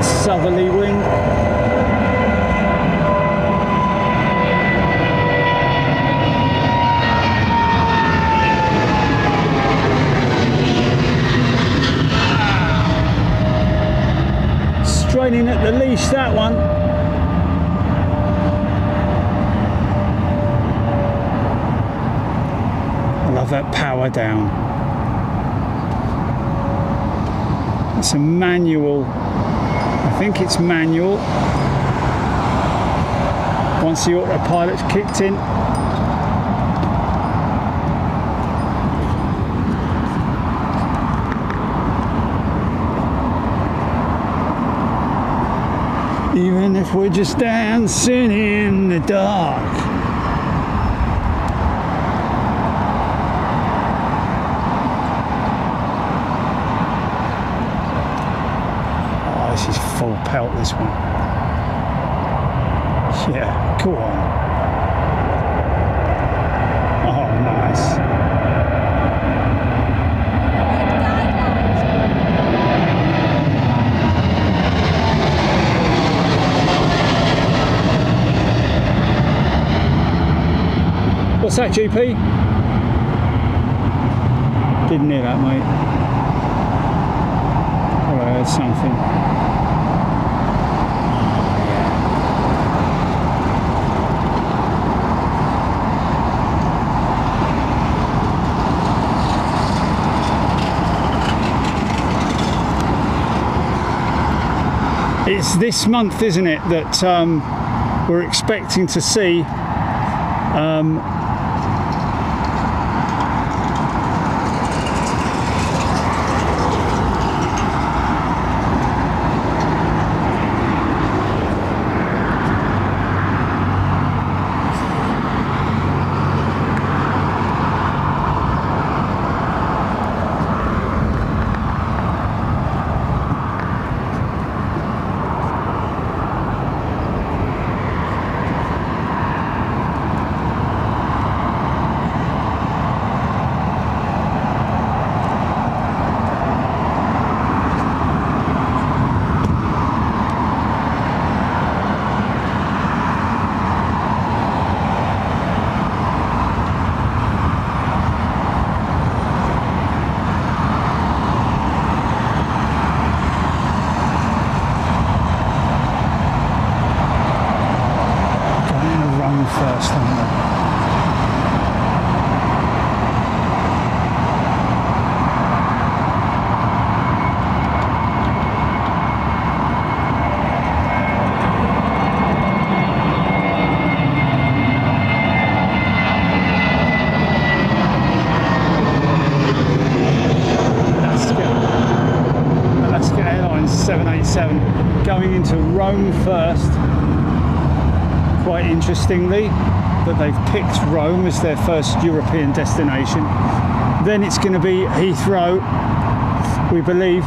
Southerly wind. Straining at the leash, that one. Love that power down. It's a manual. I think it's manual. Once the autopilot's kicked in. Even if we're just dancing in the dark. Oh, this is full pelt, this one. Yeah, go on. Oh, nice. What's that, GP? Didn't hear that, mate. Oh, I heard something. It's this month, isn't it, that we're expecting to see first, aren't they? Alaska Airlines 787 going into Rome first. Quite interestingly, that they've picked Rome as their first European destination. Then it's going to be Heathrow, we believe.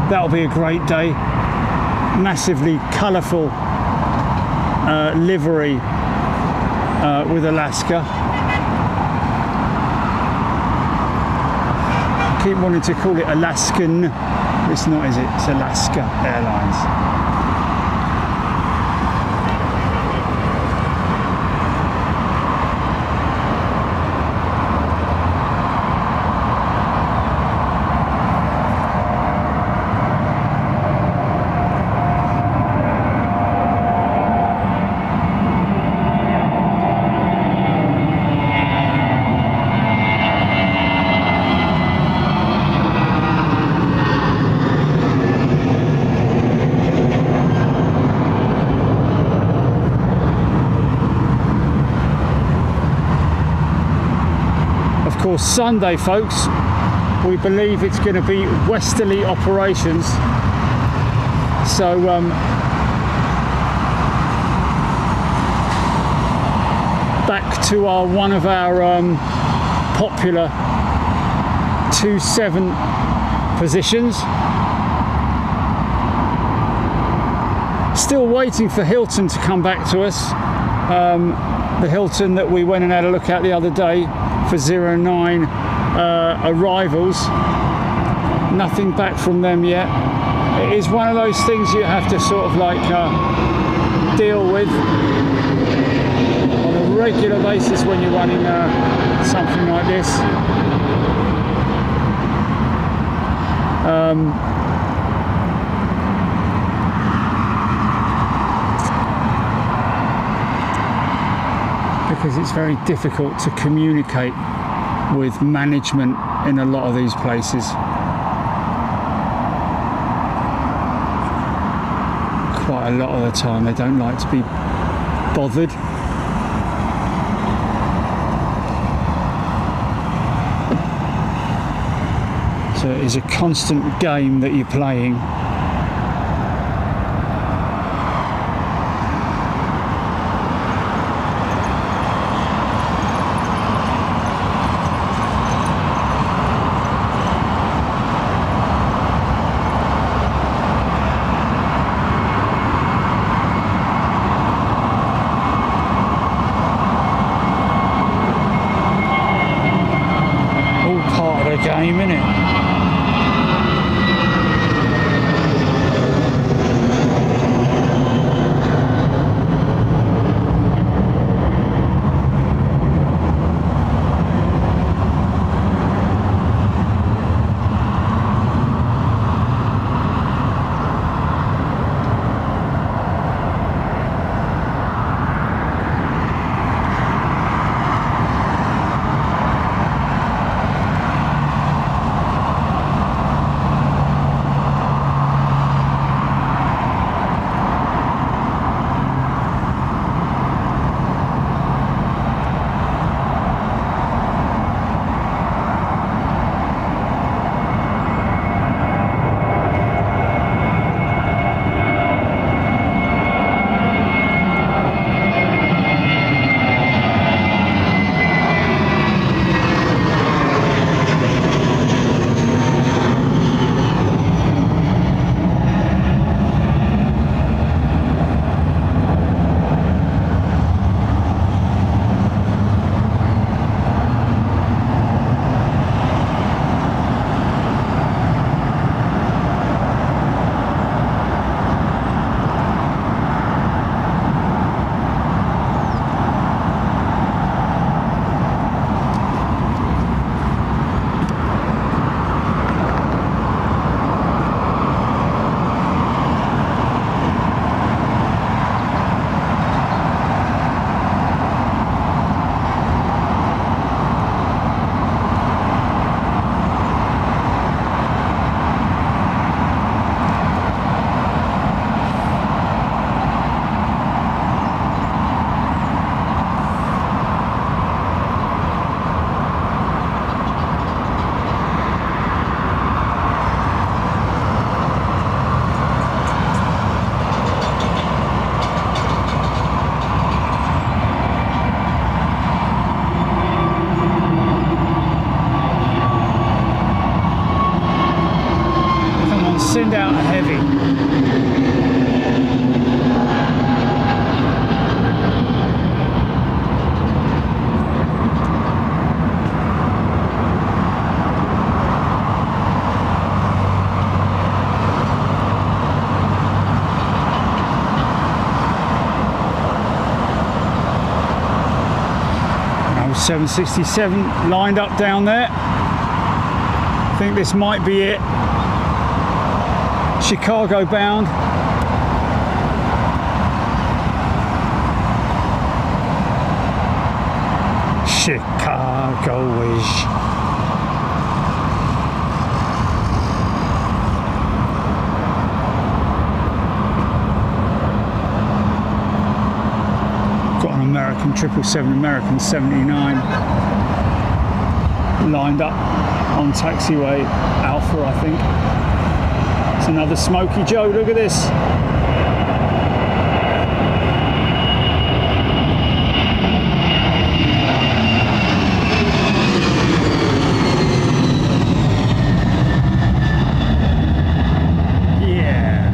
That'll be a great day. Massively colourful livery with Alaska. I keep wanting to call it Alaskan. It's not, is it? It's Alaska Airlines. Of course, Sunday, folks, we believe it's going to be westerly operations. So back to one of our popular 2-7 positions. Still waiting for Hilton to come back to us. The Hilton that we went and had a look at the other day for 09 arrivals. Nothing back from them yet. It is one of those things you have to sort of like deal with on a regular basis when you're running something like this. Because it's very difficult to communicate with management in a lot of these places. Quite a lot of the time they don't like to be bothered. So it is a constant game that you're playing. game, innit? Send out a heavy. An old 767 lined up down there. I think this might be it. Chicago bound. Chicago-ish. Got an American 777, American 79 lined up on taxiway Alpha, I think. It's another Smoky Joe, look at this. Yeah.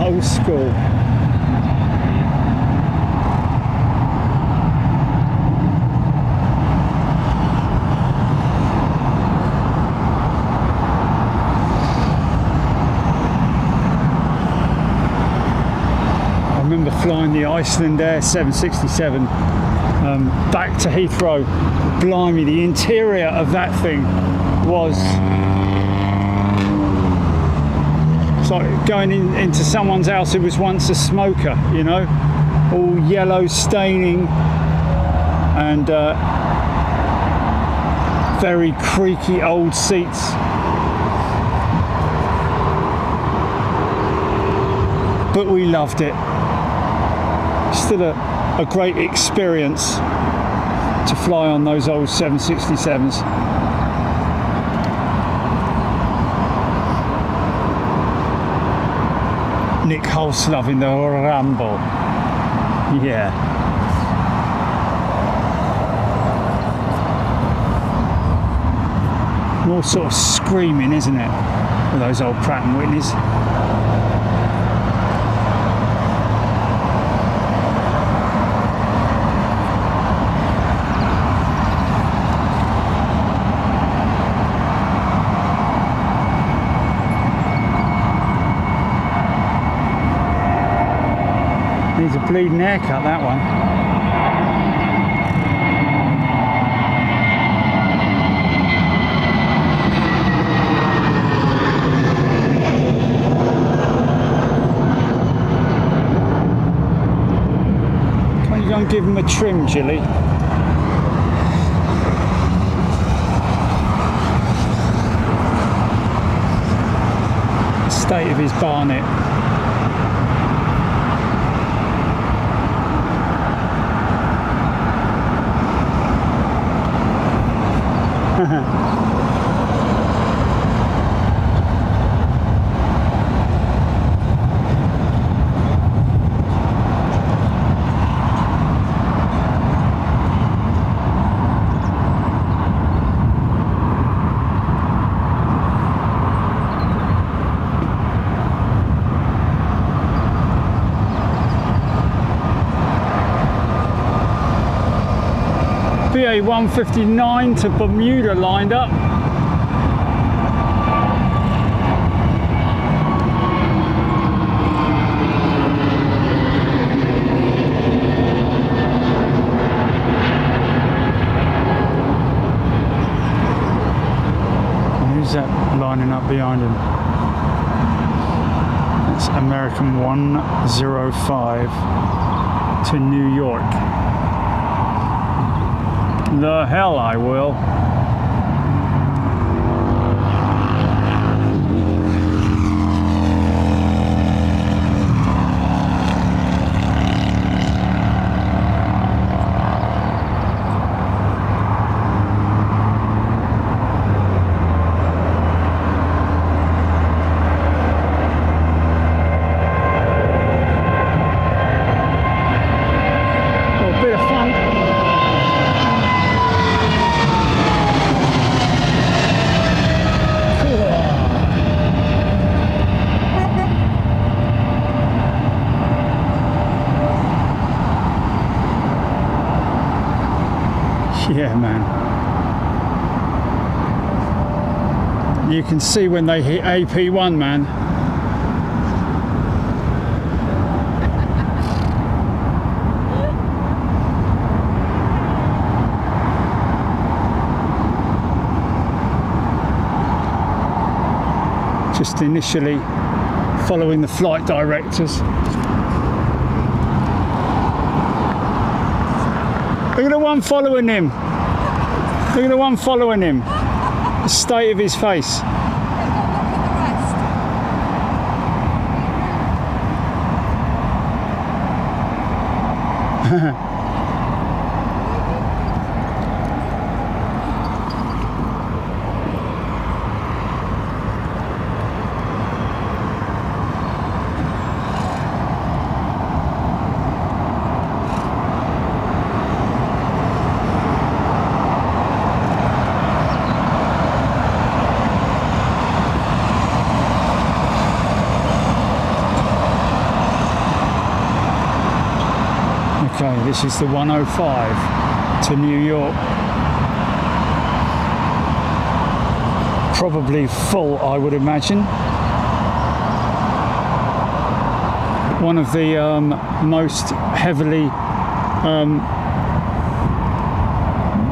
Old school. Flying the Iceland Air 767 back to Heathrow. Blimey, the interior of that thing was, it's like going into someone's house who was once a smoker, you know, all yellow staining and very creaky old seats. But we loved it. Still a great experience to fly on those old 767s. Nick Holslove in the Rambo. Yeah. More sort of screaming, isn't it? With those old Pratt & Whitneys. Needs a bleeding haircut, that one. Can't you go and give him a trim, Jilly? The state of his barnet. BA159 to Bermuda lined up. Who's that lining up behind him? It's American 105 to New York. The hell I will. Yeah, man. You can see when they hit AP1, man. Just initially following the flight directors. Look at the one following him. Look at the one following him. The state of his face. Okay, this is the 105 to New York. Probably full, I would imagine. One of the most heavily,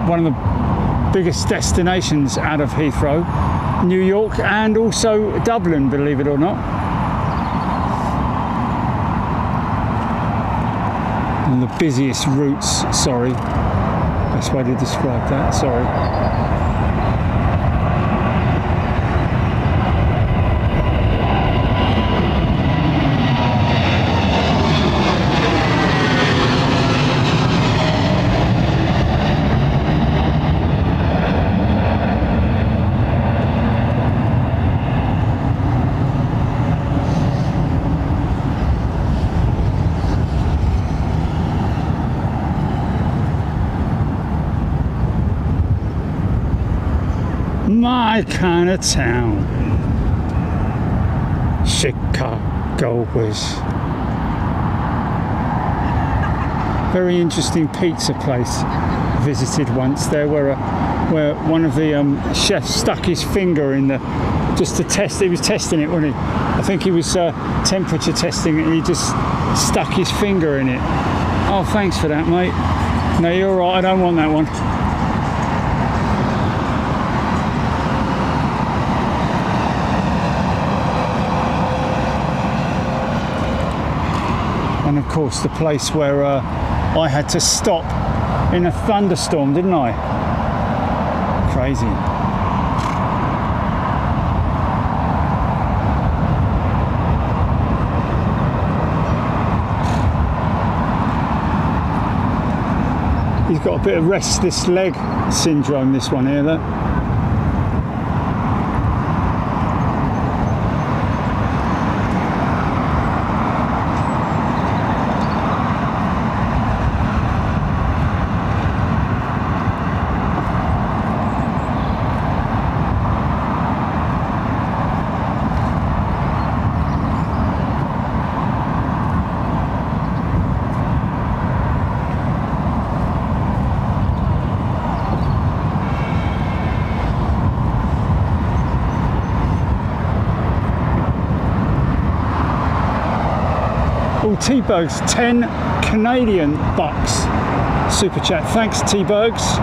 one of the biggest destinations out of Heathrow, New York, and also Dublin, believe it or not. And the busiest routes, sorry, best way to describe that, sorry. My kind of town. Chicago was. Very interesting pizza place. Visited once there where one of the chefs stuck his finger in the just to test. He was testing it, wasn't he? I think he was temperature testing it, and he just stuck his finger in it. Oh, thanks for that, mate. No, you're all right. I don't want that one. And of course, the place where I had to stop in a thunderstorm, didn't I? Crazy. He's got a bit of restless leg syndrome, this one here, look. T-Bugs, 10 Canadian bucks. Super chat. Thanks, T-Bugs.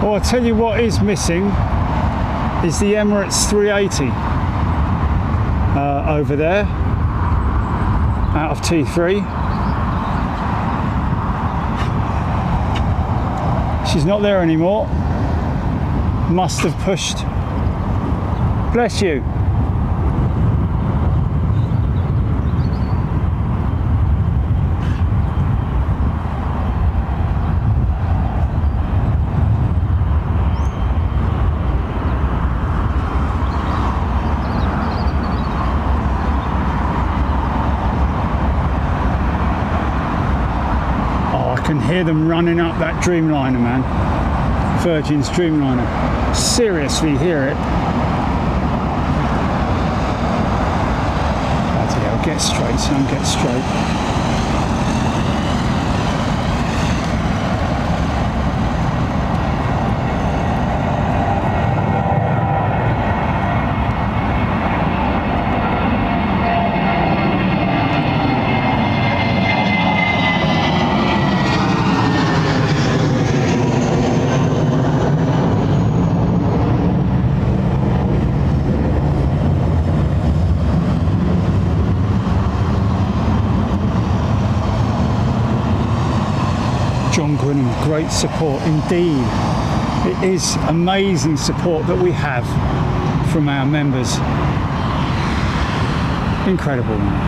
I'll tell you what is missing is the Emirates 380 over there out of T3. She's not there anymore. Must have pushed. Bless you. Hear them running up that Dreamliner, man. Virgin's Dreamliner. Seriously, hear it. Bloody hell, get straight, son, get straight. Great support indeed. It is amazing support that we have from our members. Incredible, man.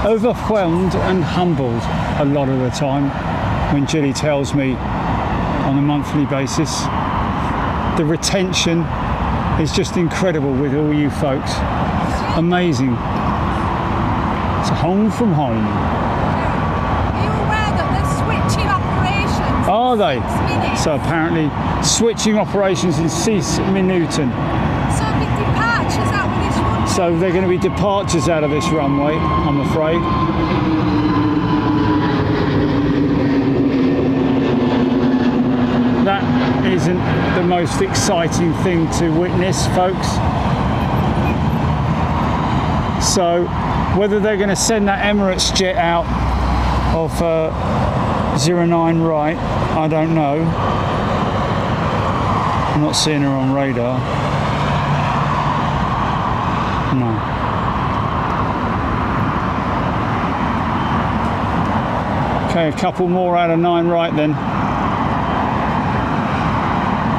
Overwhelmed and humbled a lot of the time when Jilly tells me on a monthly basis. The retention is just incredible with all you folks. Amazing. It's a home from home. Are they? So apparently switching operations in 6 minutes. So big departures out of this runway. So they're going to be departures out of this runway, I'm afraid. That isn't the most exciting thing to witness, folks. So whether they're going to send that Emirates jet out of 09 right, I don't know. I'm not seeing her on radar. No. Okay, a couple more out of 9 right then.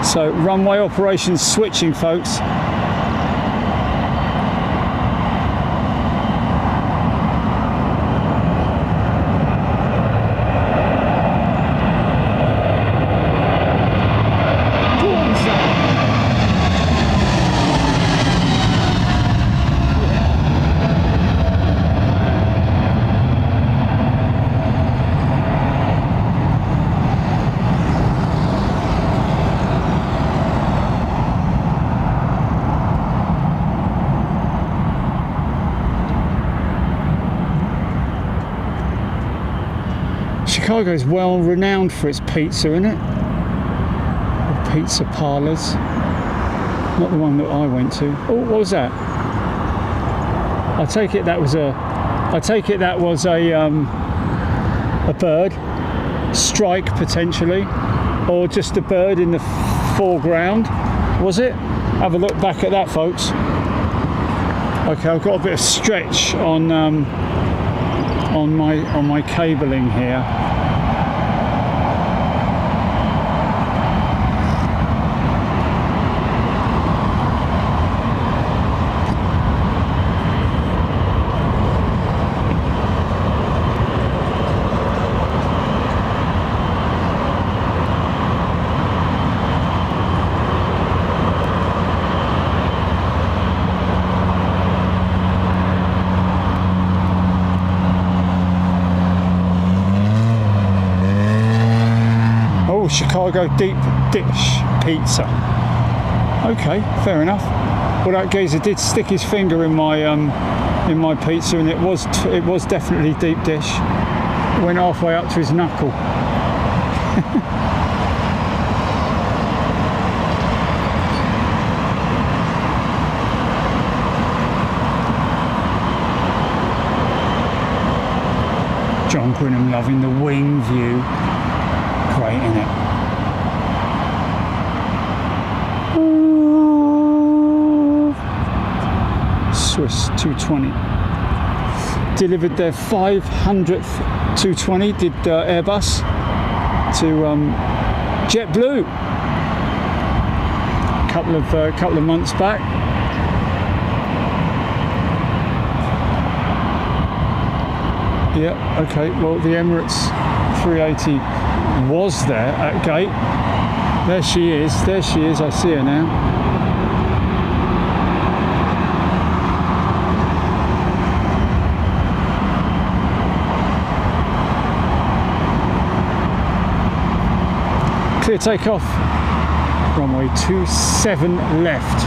So runway operations switching, folks. Chicago is well renowned for its pizza, isn't it? Or pizza parlours. Not the one that I went to. Oh, what was that? I take it that was a bird, strike potentially, or just a bird in the foreground. Was it? Have a look back at that, folks. Okay, I've got a bit of stretch on my cabling here. Chicago deep dish pizza. Okay, fair enough. Well, that geezer did stick his finger in my pizza, and it was definitely deep dish. Went halfway up to his knuckle. John Grinham loving the wing view. Great, isn't it? Swiss 220. Delivered their 500th 220, did Airbus, to JetBlue a couple of months back. Yeah, okay, well, the Emirates 380 was there at gate. There she is, I see her now. Clear takeoff, runway 27 left.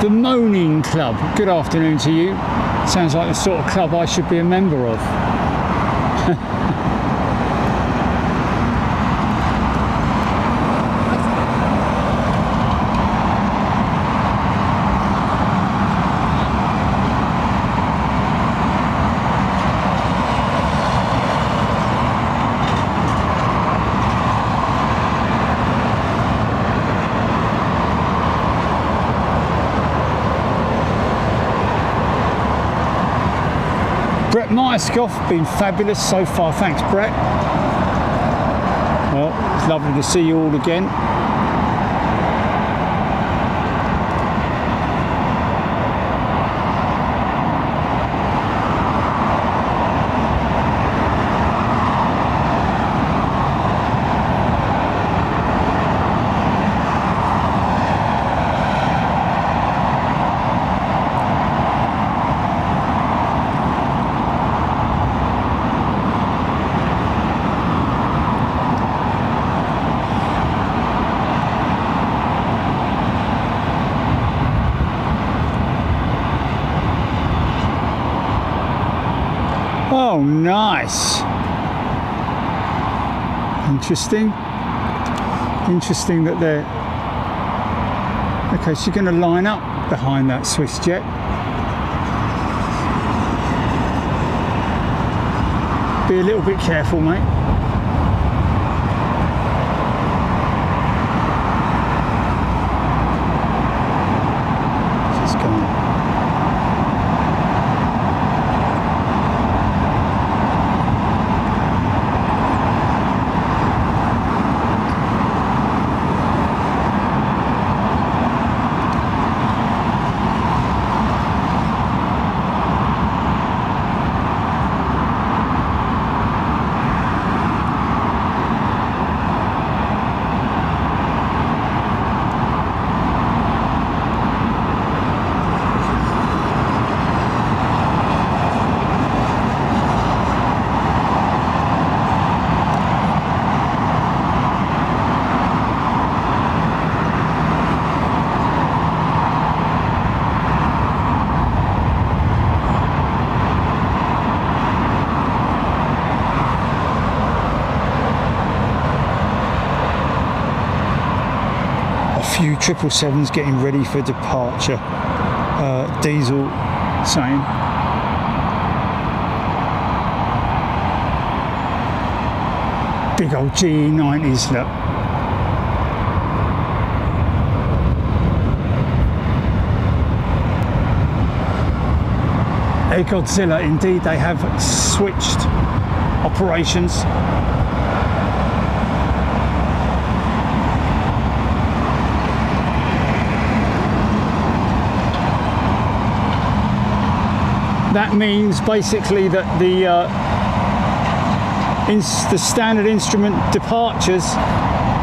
The Moaning Club. Good afternoon to you. Sounds like the sort of club I should be a member of. Brett Myerscough, been fabulous so far. Thanks, Brett. Well, it's lovely to see you all again. Oh, nice. Interesting. Interesting that they're... Okay, so you're going to line up behind that Swiss jet. Be a little bit careful, mate. Just going. Few 777s getting ready for departure. Diesel saying. Big old GE90s, look. Air Godzilla, indeed, they have switched operations. That means basically that the standard instrument departures,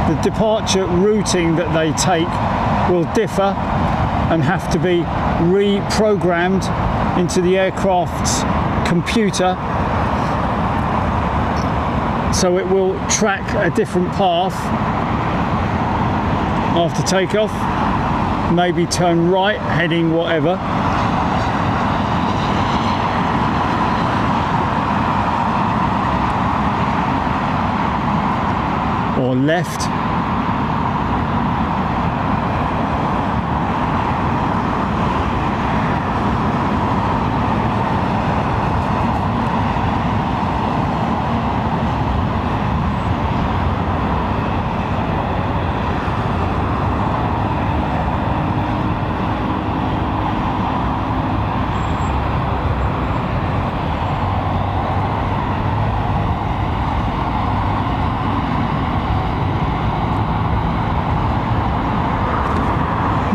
the departure routing that they take will differ and have to be reprogrammed into the aircraft's computer, so it will track a different path after takeoff, maybe turn right heading whatever. Or left.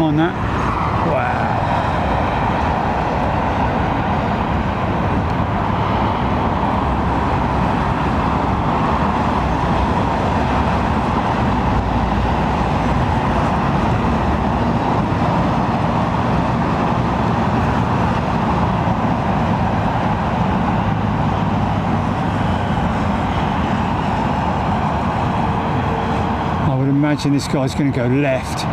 On that. Wow. I would imagine this guy's going to go left.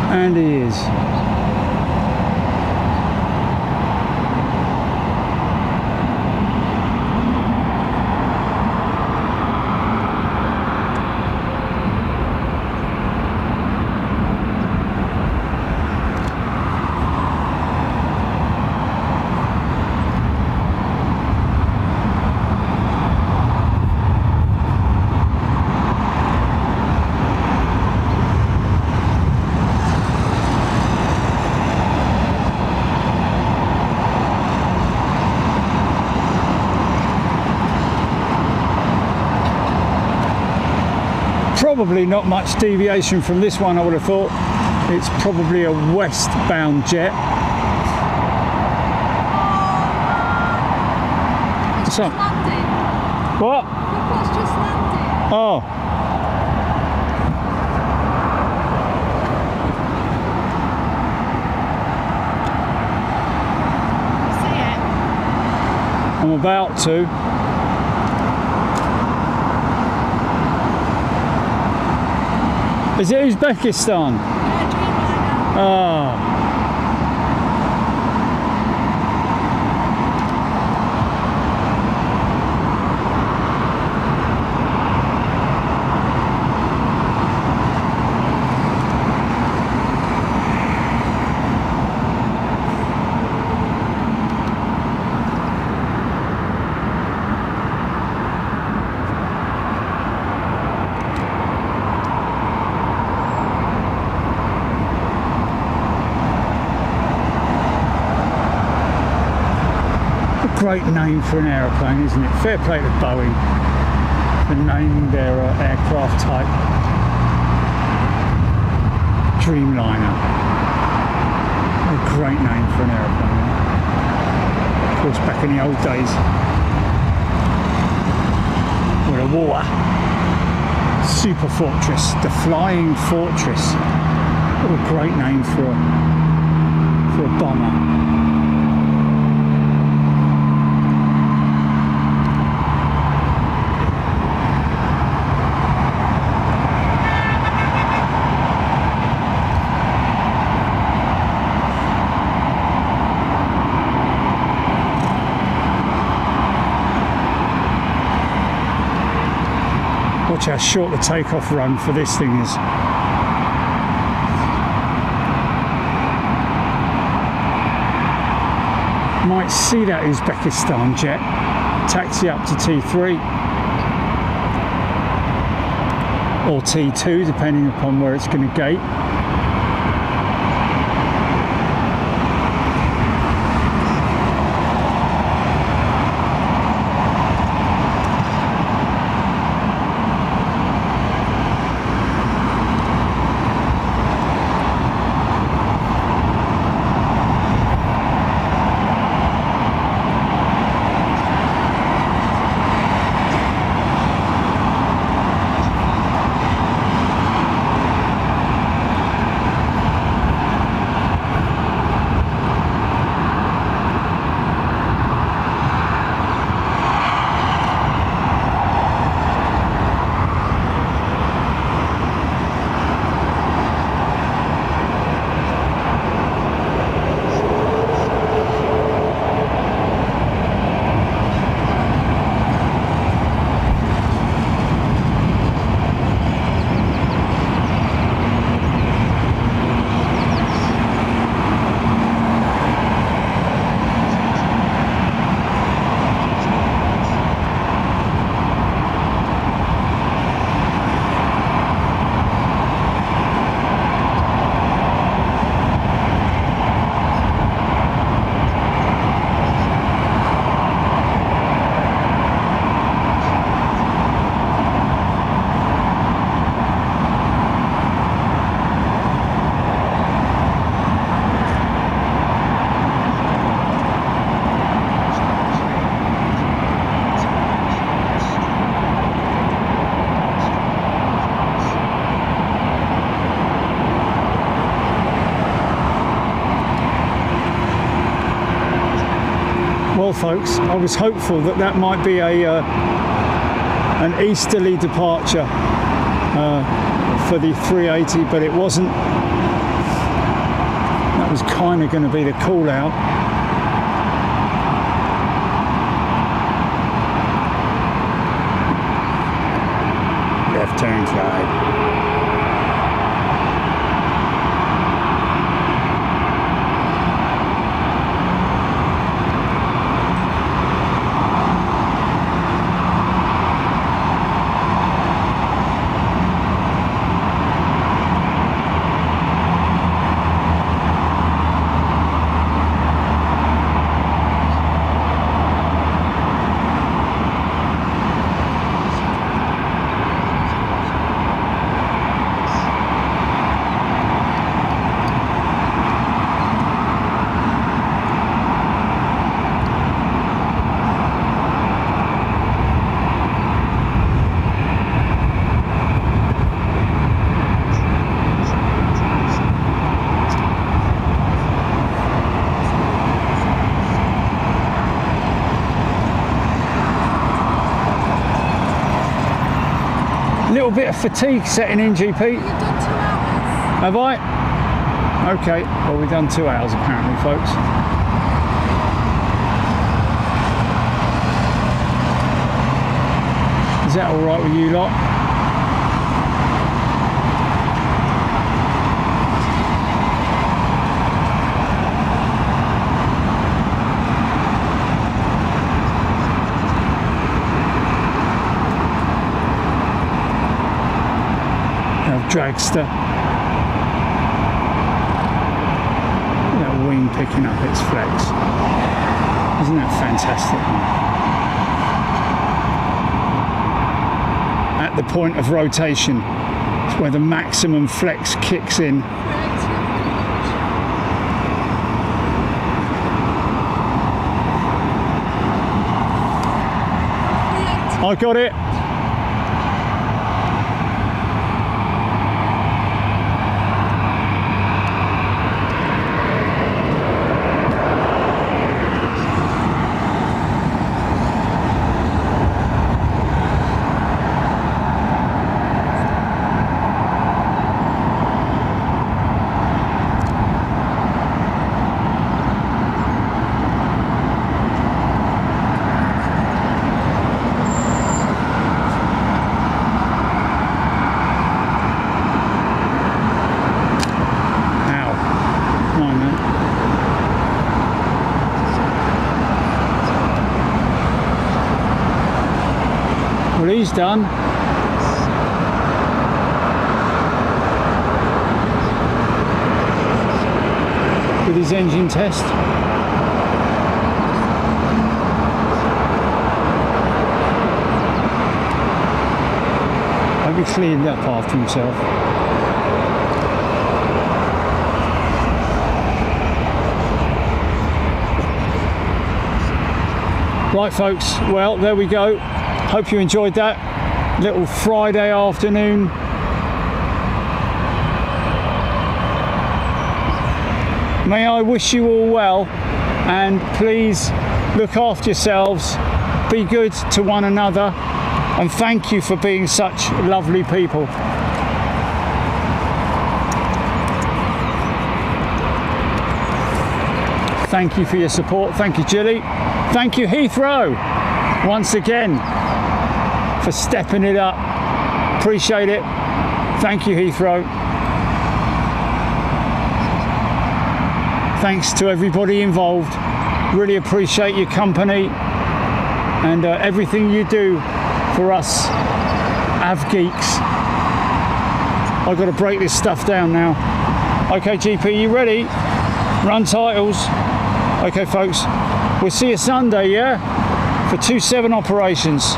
And he is. Probably not much deviation from this one, I would have thought. It's probably a westbound jet. What's up? Landing. What? Look what's just landed. Oh. See it? I'm about to. Is it Uzbekistan? Yeah, Dreamliner. Ah. Great name for an aeroplane, isn't it? Fair play to Boeing for naming their aircraft type Dreamliner. A great name for an aeroplane. Of course, back in the old days, with a war, Super Fortress, the Flying Fortress. What a great name for a bomber. Watch how short the takeoff run for this thing is. Might see that Uzbekistan jet taxi up to T3 or T2 depending upon where it's going to gate. Well, folks, I was hopeful that that might be an easterly departure for the 380, but it wasn't. That was kind of going to be the call out. Left turn flag. Little bit of fatigue setting in, GP. You've done 2 hours. Have I? Okay, well we've done 2 hours apparently, folks. Is that all right with you lot? Dragster. That wing picking up its flex. Isn't that fantastic? At the point of rotation, it's where the maximum flex kicks in. I got it. He's done. With his engine test. Hope he cleaned up after himself. Right folks, well there we go. Hope you enjoyed that little Friday afternoon. May I wish you all well, and please look after yourselves, be good to one another, and thank you for being such lovely people. Thank you for your support. Thank you, Jilly. Thank you, Heathrow, once again, for stepping it up. Appreciate it. Thank you, Heathrow. Thanks to everybody involved. Really appreciate your company and everything you do for us Av geeks. I've got to break this stuff down now. Okay, GP, you ready? Run titles. Okay, folks, we'll see you Sunday, yeah? For 2-7 operations.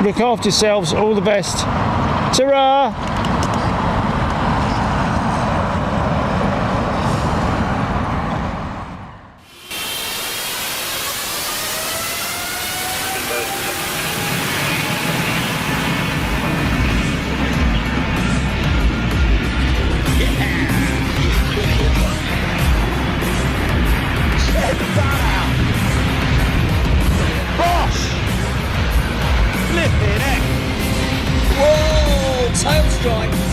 Look after yourselves, all the best. Ta-ra! Whoa, tail strike.